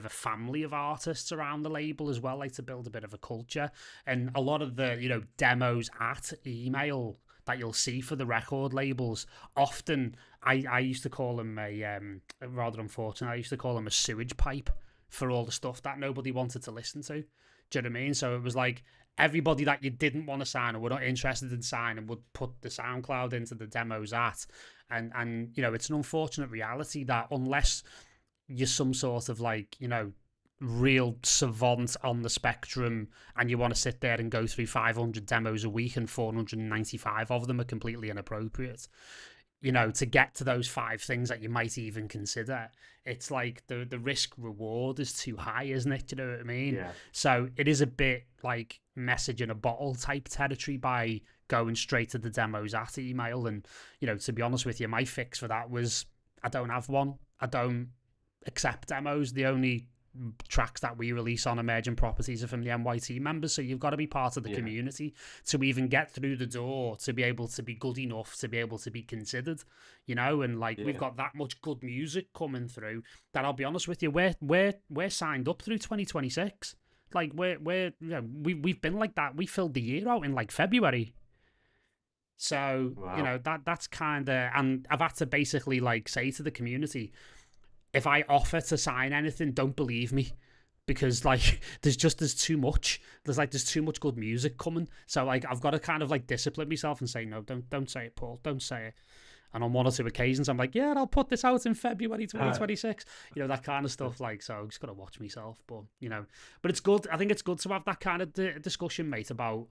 family of artists around the label as well, like to build a bit of a culture. And a lot of the demos at email that you'll see for the record labels. Often, I used to call them rather unfortunate, I used to call them a sewage pipe for all the stuff that nobody wanted to listen to. Do you know what I mean? So it was like everybody that you didn't want to sign or were not interested in signing would put the SoundCloud into the demos at. And you know, it's an unfortunate reality that unless you're some sort of like, you know, real savant on the spectrum and you want to sit there and go through 500 demos a week and 495 of them are completely inappropriate, you know, to get to those 5 things that you might even consider, it's like the risk reward is too high, isn't it? Do you know what I mean? Yeah. So it is a bit like message in a bottle type territory by going straight to the demos at email. And, you know, to be honest with you, my fix for that was I don't have one. I don't accept demos. The only tracks that we release on Emerging Properties are from the MYT members, so you've got to be part of the community to even get through the door, to be able to be good enough to be able to be considered, you know. And like we've got that much good music coming through that I'll be honest with you, we're signed up through 2026. Like we're you know, we've been like that. We filled the year out in like February. So you know, that's kind of, and I've had to basically like say to the community, if I offer to sign anything, don't believe me, because like there's too much. There's too much good music coming. So like I've got to kind of like discipline myself and say no, don't say it, Paul, don't say it. And on 1 or 2 occasions, I'm like, yeah, I'll put this out in February 2026. You know, that kind of stuff. Like, so I've just got to watch myself. But you know, but it's good. I think it's good to have that kind of discussion, mate, about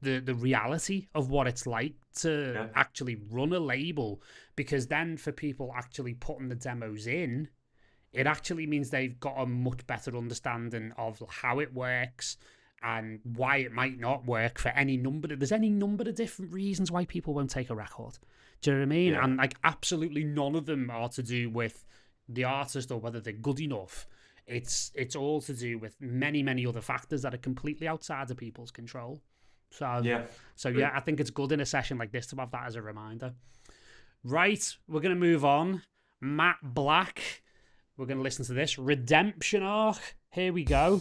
the reality of what it's like to actually run a label, because then for people actually putting the demos in, it actually means they've got a much better understanding of how it works and why it might not work for any number. There's any number of different reasons why people won't take a record. Do you know what I mean? Yeah. And like absolutely none of them are to do with the artist or whether they're good enough. It's all to do with many, many other factors that are completely outside of people's control. So yeah, I think it's good in a session like this to have that as a reminder. Right, we're going to move on. Matt Black. We're going to listen to this. Redemption Arc. Here we go.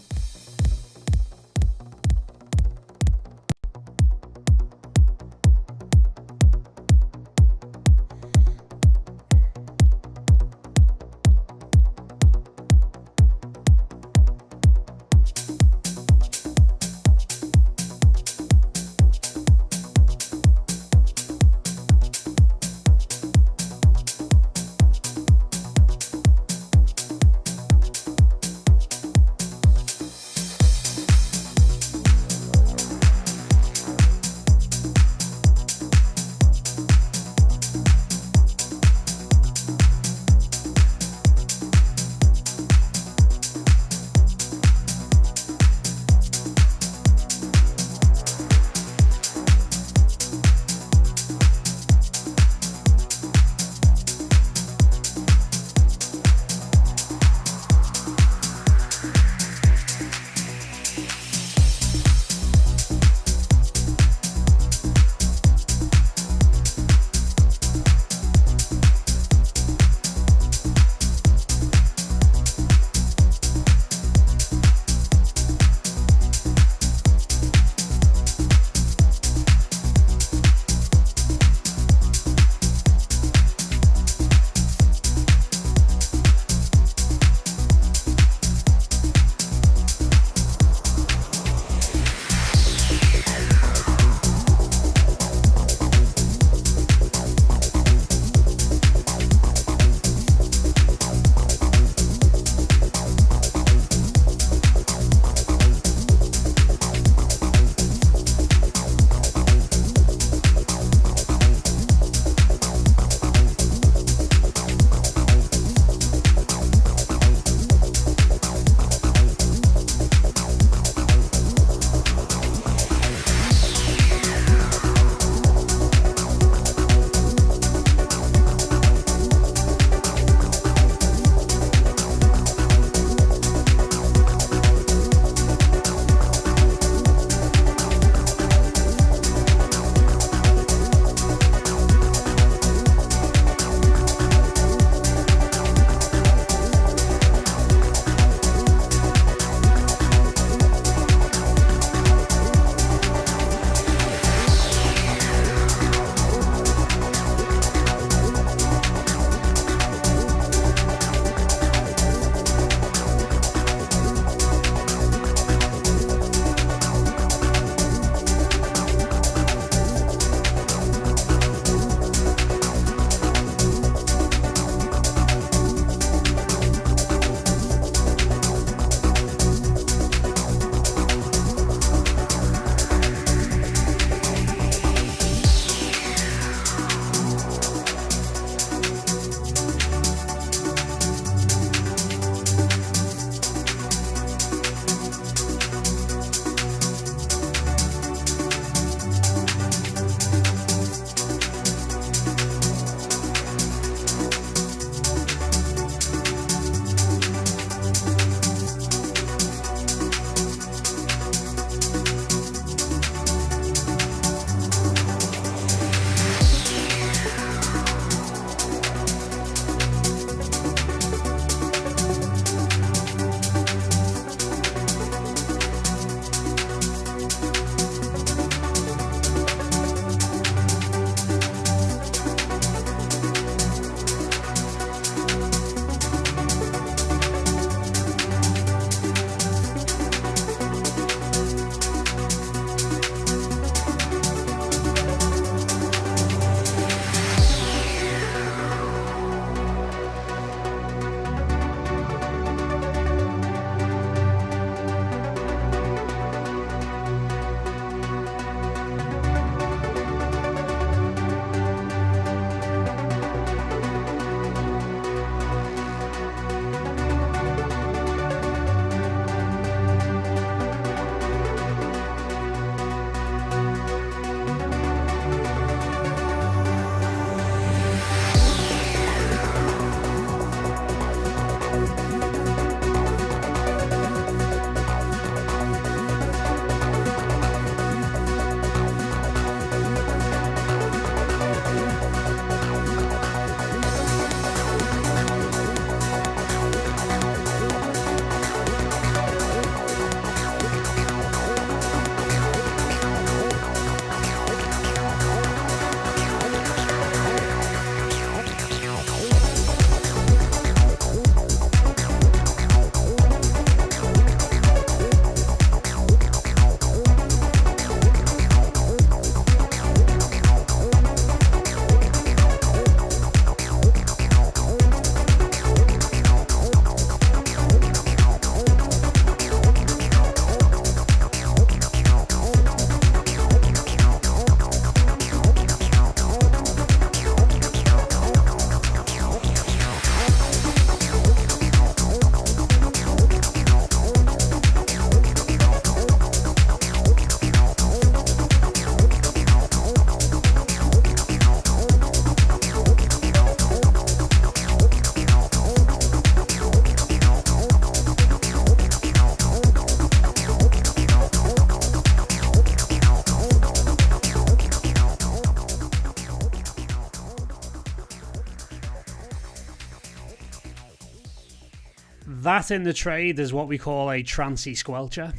That in the trade is what we call a trancy squelcher.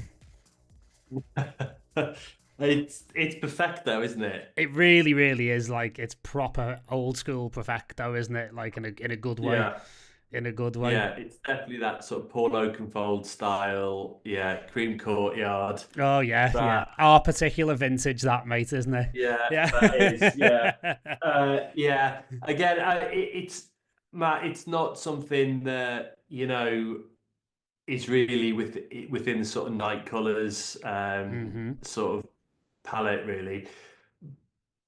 It's perfecto, isn't it? It really, really is. Like, it's proper old school perfecto, isn't it? Like, in a good way. Yeah. In a good way. Yeah, it's definitely that sort of Paul Oakenfold style. Yeah, cream courtyard. Oh yeah, yeah. That Our particular vintage, that mate, isn't it? yeah, Yeah. that is yeah, yeah. Again, it's Matt. It's not something that is really within the sort of Nightcolours hmm sort of palette, really.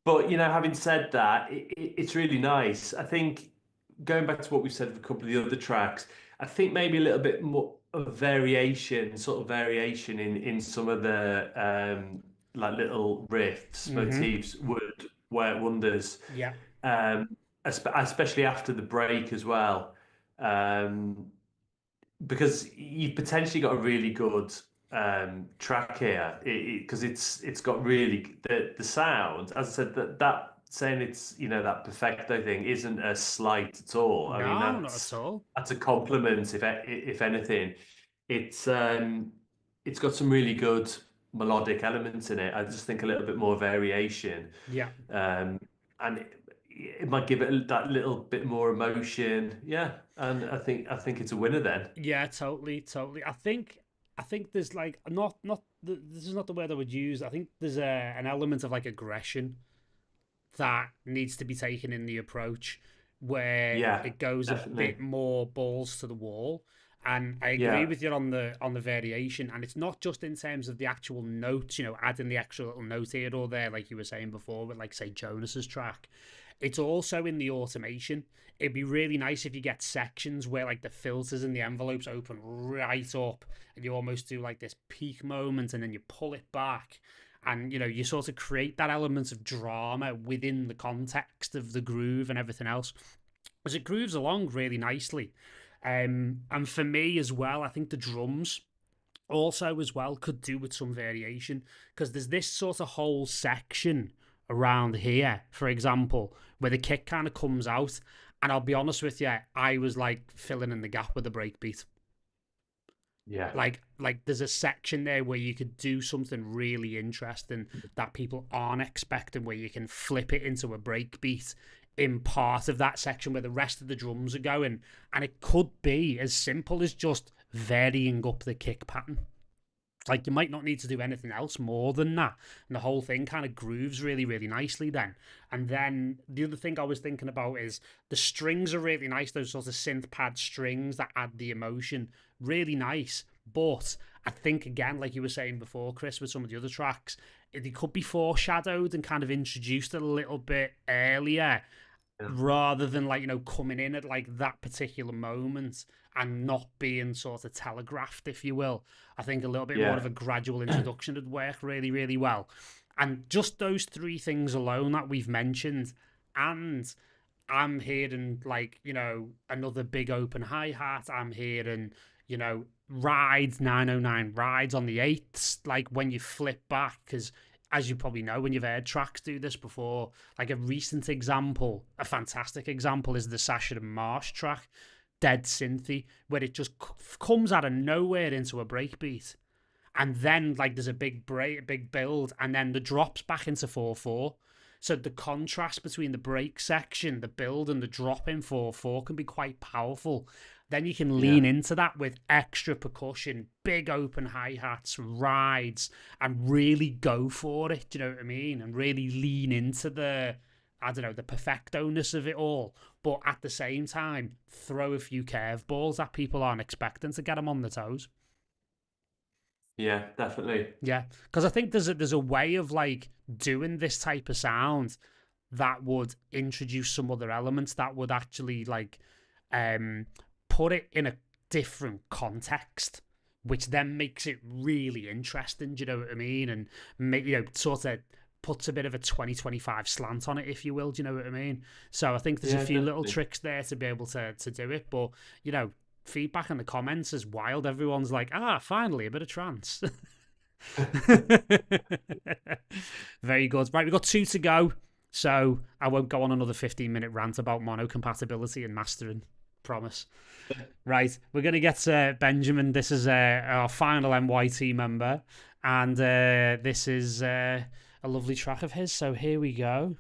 But having said that, it's really nice. I think going back to what we said for a couple of the other tracks, I think maybe a little bit more of variation, sort of variation in some of the like little riffs, hmm motifs would work wonders. Yeah. Um, Especially after the break as well. Um, because you've potentially got a really good track here because it's got really the sound, as I said, that saying it's that perfecto thing isn't a slight at all. I mean, No, not at all. that's a compliment, if anything. It's got some really good melodic elements in it. I just think a little bit more variation, Yeah. and it might give it that little bit more emotion. Yeah, and I think it's a winner then. Yeah, totally, totally. I think there's like this is not the word I would use. I think there's an element of like aggression that needs to be taken in the approach where Yeah, it goes a bit definitely. more balls to the wall. And I agree Yeah, with you on the variation, and it's not just in terms of the actual notes, adding the extra little note here or there, like you were saying before, with like say Jonas's track. It's also in the automation. It'd be really nice if you get sections where like the filters and the envelopes open right up, and you almost do like this peak moment, and then you pull it back, and you sort of create that element of drama within the context of the groove and everything else as it grooves along really nicely. And for me as well, I think the drums also as well could do with some variation because there's this sort of whole section around here, for example, where the kick kind of comes out. And I'll be honest with you, I was like filling in the gap with the breakbeat. yeah, Like there's a section there where you could do something really interesting that people aren't expecting, where you can flip it into a breakbeat in part of that section where the rest of the drums are going, and it could be as simple as just varying up the kick pattern. Like you might not need to do anything else more than that, and the whole thing kind of grooves really, really nicely then. And then the other thing I was thinking about is the strings are really nice, those sort of synth pad strings that add the emotion, really nice. But I think again, like you were saying before, Chris, with some of the other tracks, they could be foreshadowed and kind of introduced a little bit earlier yeah, rather than like coming in at like that particular moment and not being sort of telegraphed, if you will. I think a little bit more of yeah, a gradual introduction would work really, really well. And just those three things alone that we've mentioned, and I'm hearing like another big open hi-hat. I'm hearing rides 909 rides on the eighths, like when you flip back, because as you probably know, when you've heard tracks do this before, like a recent example, a fantastic example is the Sasha and Marsh track, Dead Synthy, where it just comes out of nowhere into a breakbeat. And then like there's a big break, a big build, and then the drops back into 4/4. So the contrast between the break section, the build, and the drop in 4/4 can be quite powerful. Then you can yeah, lean into that with extra percussion, big open hi-hats, rides, and really go for it. Do you know what I mean? And really lean into I don't know, the perfecto-ness of it all. But at the same time, throw a few curveballs that people aren't expecting to get them on the toes. yeah, definitely. Yeah, because I think there's a way of like doing this type of sound that would introduce some other elements that would actually like um put it in a different context, which then makes it really interesting. Do you know what I mean? And make sort of puts a bit of a 2025 slant on it, if you will. Do you know what I mean? So I think there's a Yeah, few little definitely. tricks there to be able to do it, but feedback in the comments is wild. Everyone's like, finally a bit of trance. Very good. Right, we've got two to go. So I won't go on another 15-minute rant about mono compatibility and mastering. Promise. Right, we're going to get Benjamin. This is our final MYT member, and this is a lovely track of his, so here we go.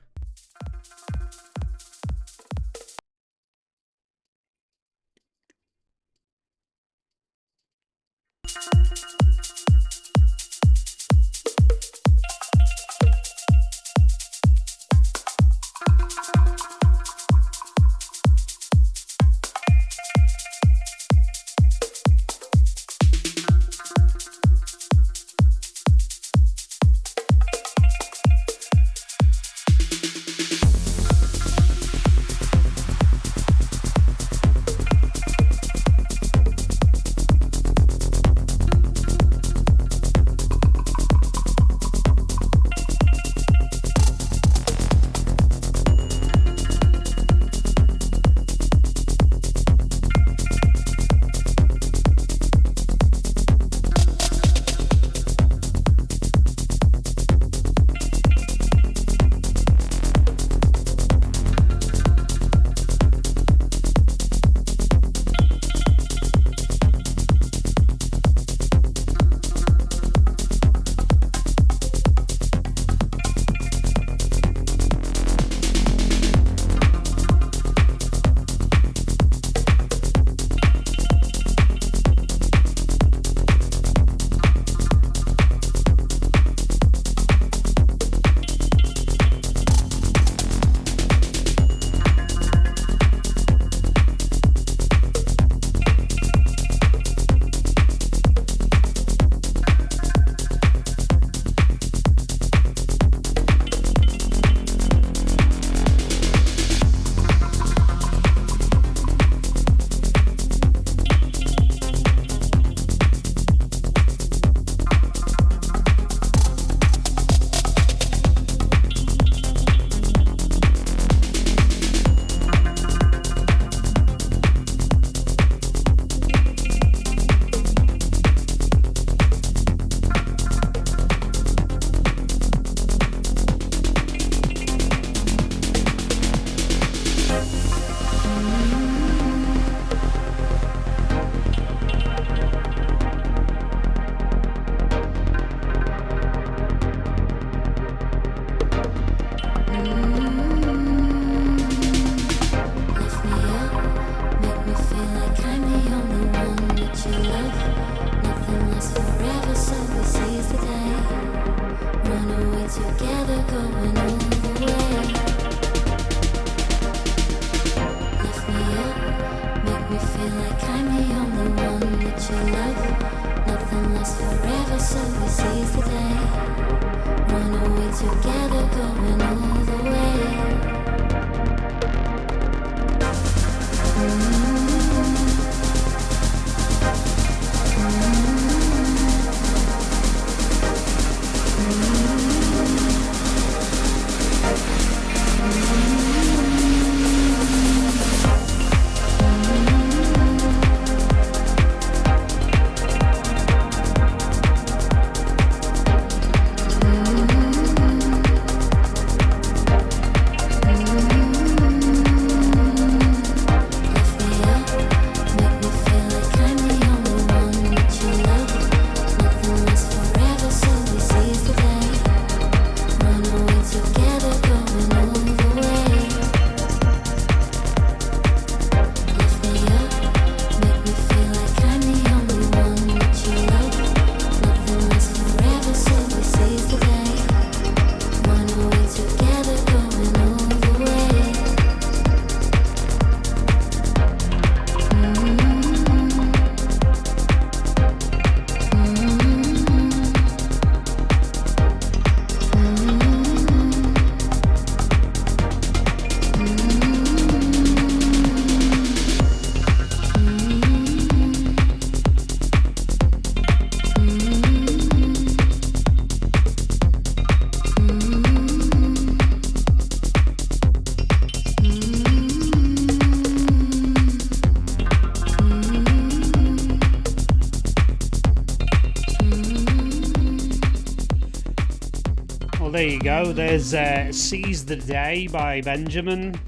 Well, there you go. There's Seize the Day by Benjamin.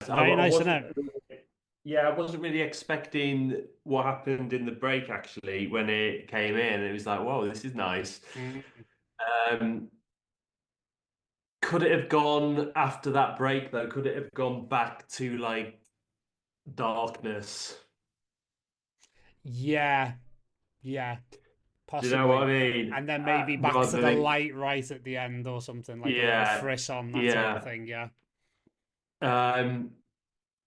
Very I nice, isn't wasn't. it? Yeah, I wasn't really expecting what happened in the break actually when it came in. It was like, whoa, this is nice. Mm. Um, could it have gone after that break though? Could it have gone back to like darkness? Yeah, yeah, Do you know what I possibly. mean? And then maybe back to Rather the than light right at the end or something, like a little yeah, frisson, that type of yeah. thing. Yeah. Um,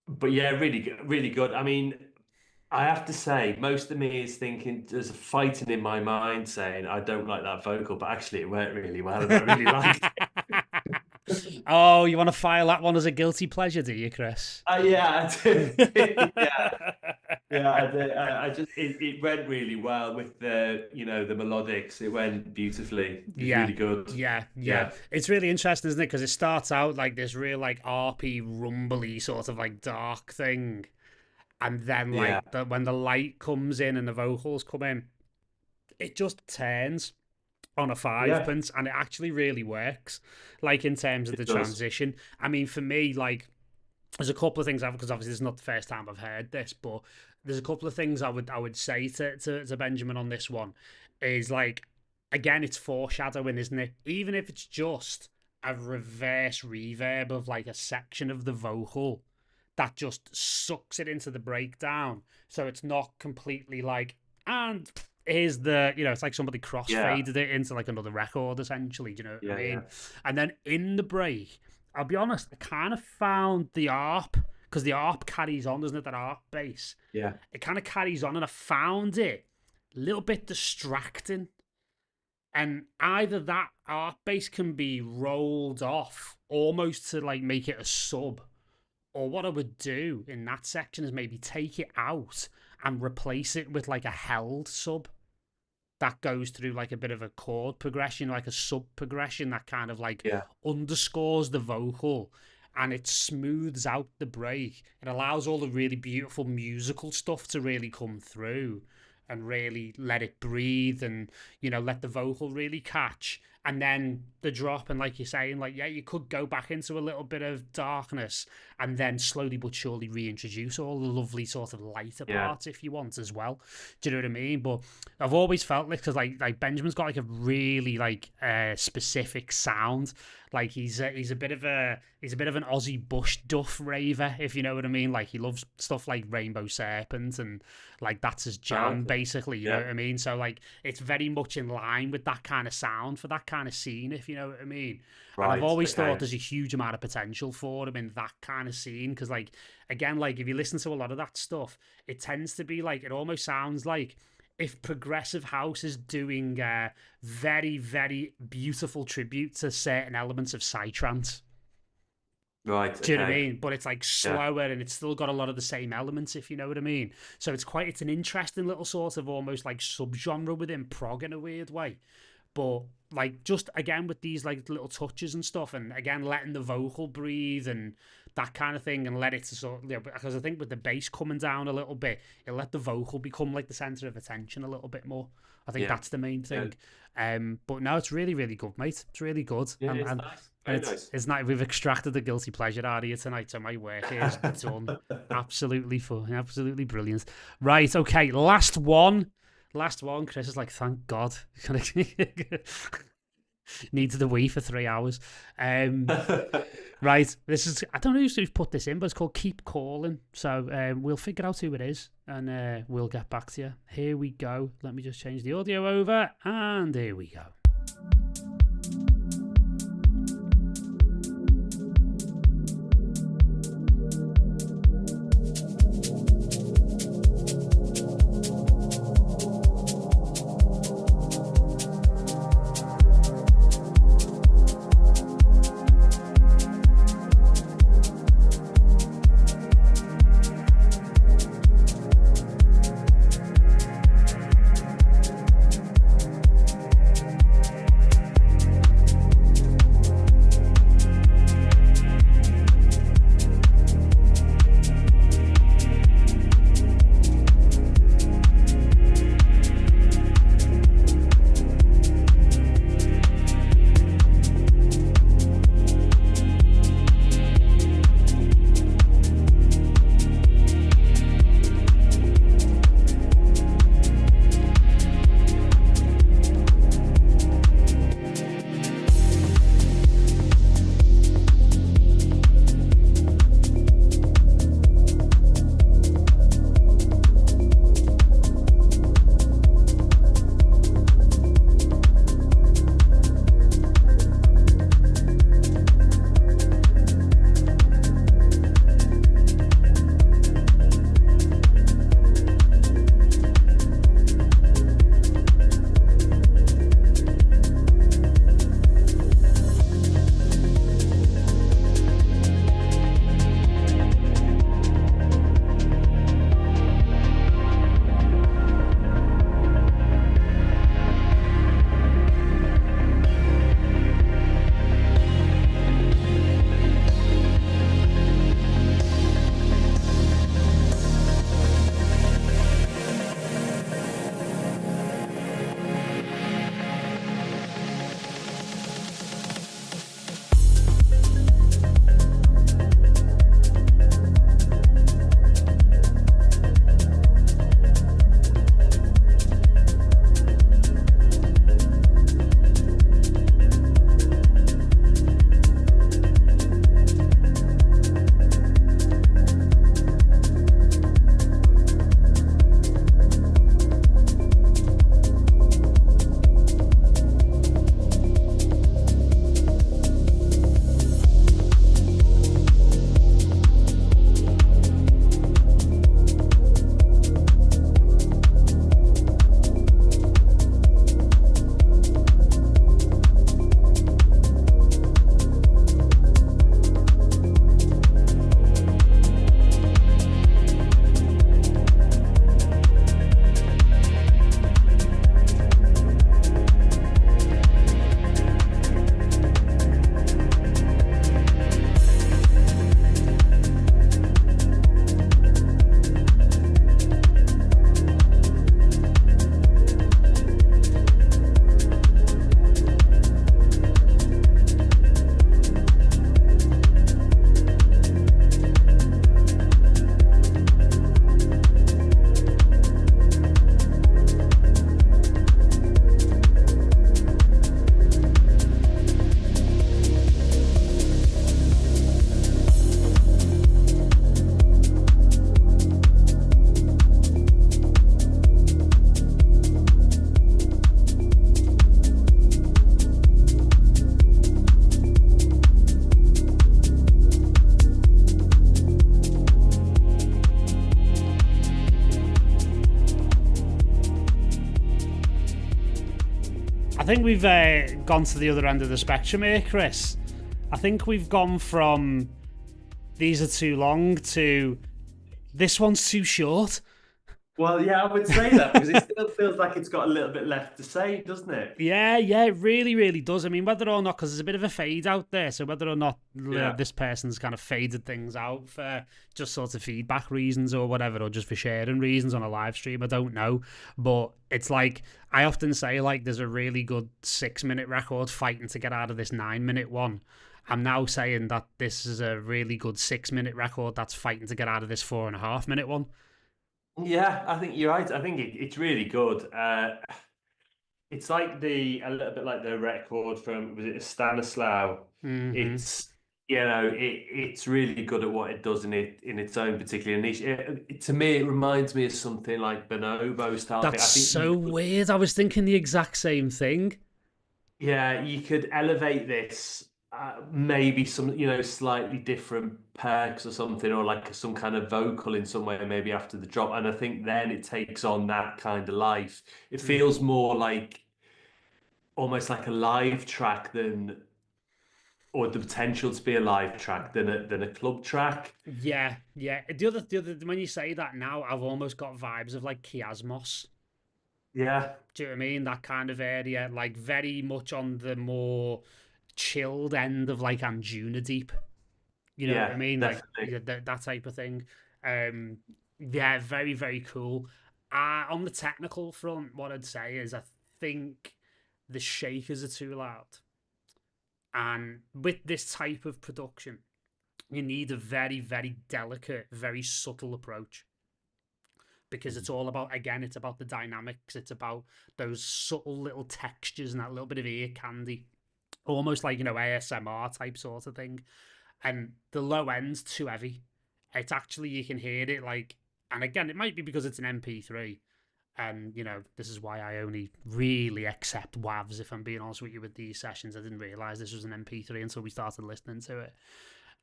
but yeah, really good, really good. I mean, I have to say, most of me is thinking there's a fighting in my mind saying I don't like that vocal, but actually it worked really well and I really liked it. Oh, you want to file that one as a guilty pleasure, do you, Chris? Yeah, I do. Yeah, yeah, I did. I just it went really well with the melodics. It went beautifully. It was Yeah, really good. yeah. Yeah, It's really interesting, isn't it? Because it starts out like this real like RP rumbly sort of like dark thing, and then yeah, when the light comes in and the vocals come in, it just turns on a yeah. fivepence, and it actually really works. Like in terms of the It does. transition. I mean, for me, like there's a couple of things because obviously this is not the first time I've heard this, but there's a couple of things I would say to Benjamin on this one is like again it's foreshadowing, isn't it? Even if it's just a reverse reverb of like a section of the vocal that just sucks it into the breakdown, so it's not completely like and here's it's like somebody Yeah, crossfaded it into like another record essentially. Do you know what I yeah, yeah, mean? And then in the break I'll be honest, I kind of found the ARP, because the ARP carries on, doesn't it? That ARP bass. yeah. It kind of carries on, and I found it a little bit distracting. And either that ARP bass can be rolled off almost to like make it a sub, or what I would do in that section is maybe take it out and replace it with like a held sub that goes through like a bit of a chord progression, like a sub progression that kind of like Yeah. underscores the vocal and it smooths out the break. It allows all the really beautiful musical stuff to really come through and really let it breathe and, let the vocal really catch. And then the drop, and like you're saying, like, yeah, you could go back into a little bit of darkness and then slowly but surely reintroduce all the lovely sort of lighter Yeah. parts if you want as well. Do you know what I mean? But I've always felt like, because like Benjamin's got like a really like specific sound. Like he's a bit of an Aussie bush duff raver, if you know what I mean. Like he loves stuff like Rainbow Serpent and like that's his jam, Okay. basically. You know Yeah. what I mean? So like it's very much in line with that kind of sound for that kind of scene, if you know what I mean. And I've Right. always thought Okay. there's a huge amount of potential for him in that kind of scene because, like, again, like if you listen to a lot of that stuff, it tends to be like it almost sounds like if progressive house is doing very, very beautiful tribute to certain elements of psytrance. Right. Do you know what I Okay. mean? But it's like Yeah. slower and it's still got a lot of the same elements, if you know what I mean. So it's an interesting little sort of almost like subgenre within prog in a weird way. But like just again with these like little touches and stuff, and again letting the vocal breathe and that kind of thing, and let it to sort of, because I think with the bass coming down a little bit, it let the vocal become like the center of attention a little bit more. I think Yeah. that's the main Yeah. thing. But no, it's really, really good, mate. It's really good, Yeah. and It's and nice. and Very nice. it's not we've extracted the guilty pleasure out of you tonight, so my work here is done. Absolutely fun, absolutely brilliant. Right, okay, last one. Last one, Chris is like, thank God. Needed the Wii for 3 hours. Right, this is, I don't know who's put this in, but it's called Keep Calling. So we'll figure out who it is and we'll get back to you. Here we go. Let me just change the audio over and here we go. I think we've gone to the other end of the spectrum here, Chris. I think we've gone from these are too long to this one's too short. Well, yeah, I would say that because it still feels like it's got a little bit left to say, doesn't it? Yeah, it really, really does. I mean, whether or not, because there's a bit of a fade out there, so whether or not Yeah. this person's kind of faded things out for just sort of feedback reasons or whatever, or just for sharing reasons on a live stream, I don't know. But it's like, I often say, like, there's a really good 6-minute record fighting to get out of this 9-minute one. I'm now saying that this is a really good 6-minute record that's fighting to get out of this 4.5-minute one. Yeah, I think you're right. I think it's really good. It's like a little bit like the record from, was it Stanislaw? Mm-hmm. It's it's really good at what it does in its own particular niche. To me, it reminds me of something like Bonobo style thing. That's I think you so could, weird. I was thinking the exact same thing. yeah, you could elevate this, maybe some, slightly different perks or something, or like some kind of vocal in some way, maybe after the drop. And I think then it takes on that kind of life. It feels more like almost like a live track than, or the potential to be a live track than a club track. Yeah, yeah. The other, when you say that now, I've almost got vibes of like Chiasmos. Yeah, Do you know what I mean? That kind of area, like very much on the more chilled end of like Anjuna Deep. You know what I yeah, mean? Like definitely. yeah, that type of thing. Yeah, very, very cool. On the technical front, what I'd say is I think the shakers are too loud. And with this type of production, you need a very, very delicate, very subtle approach because it's all about, again, it's about the dynamics. It's about those subtle little textures and that little bit of ear candy, almost like, ASMR type sort of thing. And the low end's too heavy. It's actually, you can hear it like, and again, it might be because it's an MP3. And, this is why I only really accept WAVs, if I'm being honest with you, with these sessions. I didn't realize this was an MP3 until we started listening to it.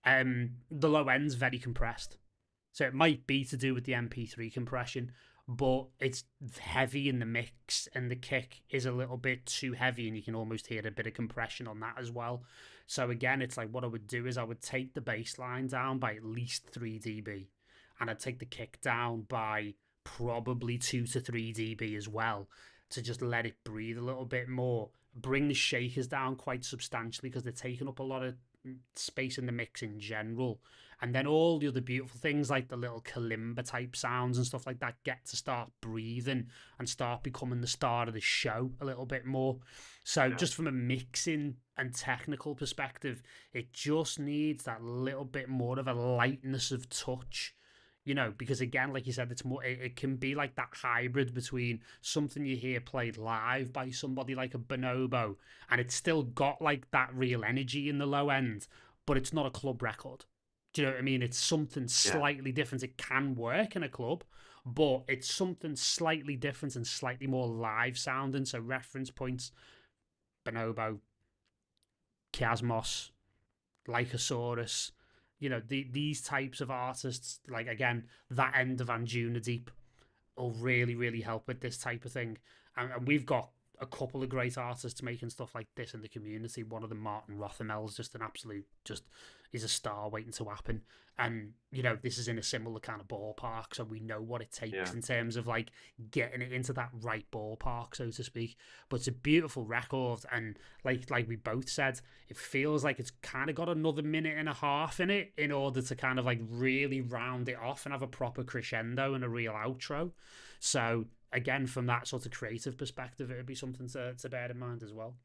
The low end's very compressed. So it might be to do with the MP3 compression, but it's heavy in the mix and the kick is a little bit too heavy and you can almost hear a bit of compression on that as well. So again, it's like what I would do is I would take the bass line down by at least 3 dB and I'd take the kick down by probably 2 to 3 dB as well to just let it breathe a little bit more. Bring the shakers down quite substantially because they're taking up a lot of space in the mix in general. And then all the other beautiful things like the little kalimba type sounds and stuff like that get to start breathing and start becoming the star of the show a little bit more. So Yeah, just from a mixing and technical perspective, it just needs that little bit more of a lightness of touch. Because again, like you said, it's more. It can be like that hybrid between something you hear played live by somebody like a Bonobo, and it's still got like that real energy in the low end, but it's not a club record. Do you know what I mean? It's something yeah, slightly different. It can work in a club, but it's something slightly different and slightly more live sounding. So reference points: Bonobo, Chiasmos, Lycosaurus, these types of artists, like again, that end of Anjuna Deep will really, really help with this type of thing. And we've got a couple of great artists making stuff like this in the community. One of them, Martin Rothamel, is just an absolute, he's a star waiting to happen. And, this is in a similar kind of ballpark. So we know what it takes yeah, in terms of like getting it into that right ballpark, so to speak. But it's a beautiful record. And like we both said, it feels like it's kind of got another minute and a half in it in order to kind of like really round it off and have a proper crescendo and a real outro. So again, from that sort of creative perspective, it would be something to bear in mind as well.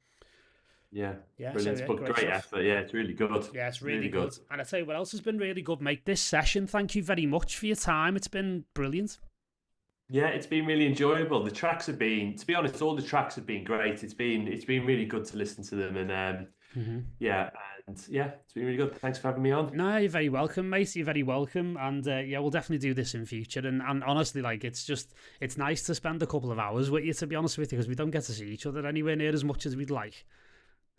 yeah. Yeah, so Brilliant, yeah, but great great stuff. effort. Yeah, it's really good. Yeah, it's really Really good. good. And I tell you what else has been really good, mate. This session, thank you very much for your time. It's been brilliant. Yeah, it's been really enjoyable. The tracks have been, to be honest, all the tracks have been great. It's been really good to listen to them, and yeah, and yeah, it's been really good. Thanks for having me on. No, you're very welcome, mate. You're very welcome. And yeah, we'll definitely do this in future. And honestly, like, it's nice to spend a couple of hours with you, to be honest with you, because we don't get to see each other anywhere near as much as we'd like.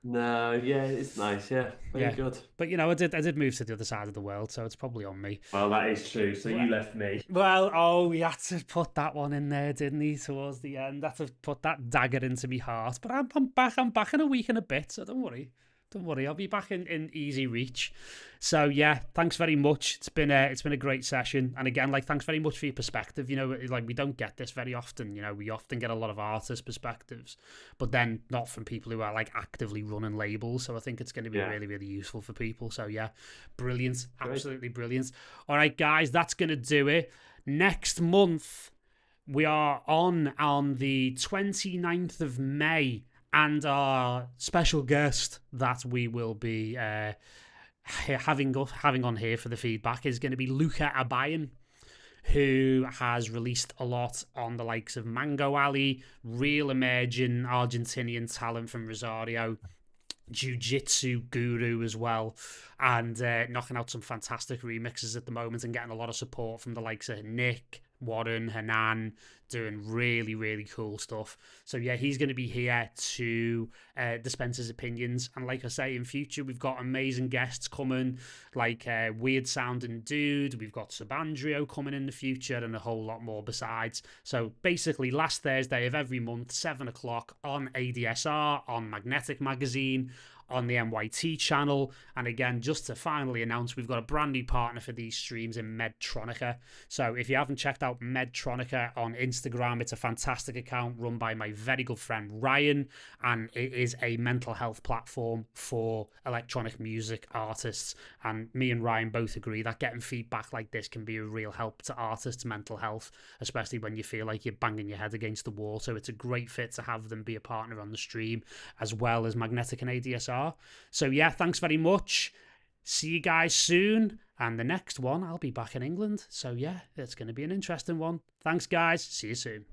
No, yeah, it's nice. Yeah, very Yeah. good. But I did move to the other side of the world, so it's probably on me. Well, that is true. So Well, you left me. oh, we had to put that one in there, didn't he? Towards the end, had to put that dagger into my heart. But I'm back. I'm back in a week and a bit, so don't worry. Don't worry. I'll be back in easy reach. So yeah, thanks very much. It's been a great session, and again, like thanks very much for your perspective. Like we don't get this very often. We often get a lot of artist perspectives, but then not from people who are like actively running labels. So I think it's going to be Yeah, really, really useful for people. So yeah, brilliant, great. absolutely brilliant. All right, guys, that's going to do it. Next month we are on the 29th of May, and our special guest that we will be having on here for the feedback is going to be Luca Abayan, who has released a lot on the likes of Mango Alley, real emerging Argentinian talent from Rosario, jiu-jitsu guru as well, and knocking out some fantastic remixes at the moment and getting a lot of support from the likes of Nick, Warren, Hanan, doing really, really cool stuff. So yeah, he's going to be here to dispense his opinions. And like I say, in future, we've got amazing guests coming, like Weird Sounding Dude. We've got Subandrio coming in the future and a whole lot more besides. So basically, last Thursday of every month, 7 o'clock on ADSR, on Magnetic Magazine, on the MYT channel. And again, just to finally announce, we've got a brand new partner for these streams in Medtronica. So if you haven't checked out Medtronica on Instagram, it's a fantastic account run by my very good friend Ryan, and it is a mental health platform for electronic music artists. And me and Ryan both agree that getting feedback like this can be a real help to artists' mental health, especially when you feel like you're banging your head against the wall. So it's a great fit to have them be a partner on the stream, as well as Magnetic and ADSR. So yeah, thanks very much. See you guys soon. And the next one, I'll be back in England. So yeah, it's going to be an interesting one. Thanks, guys. See you soon.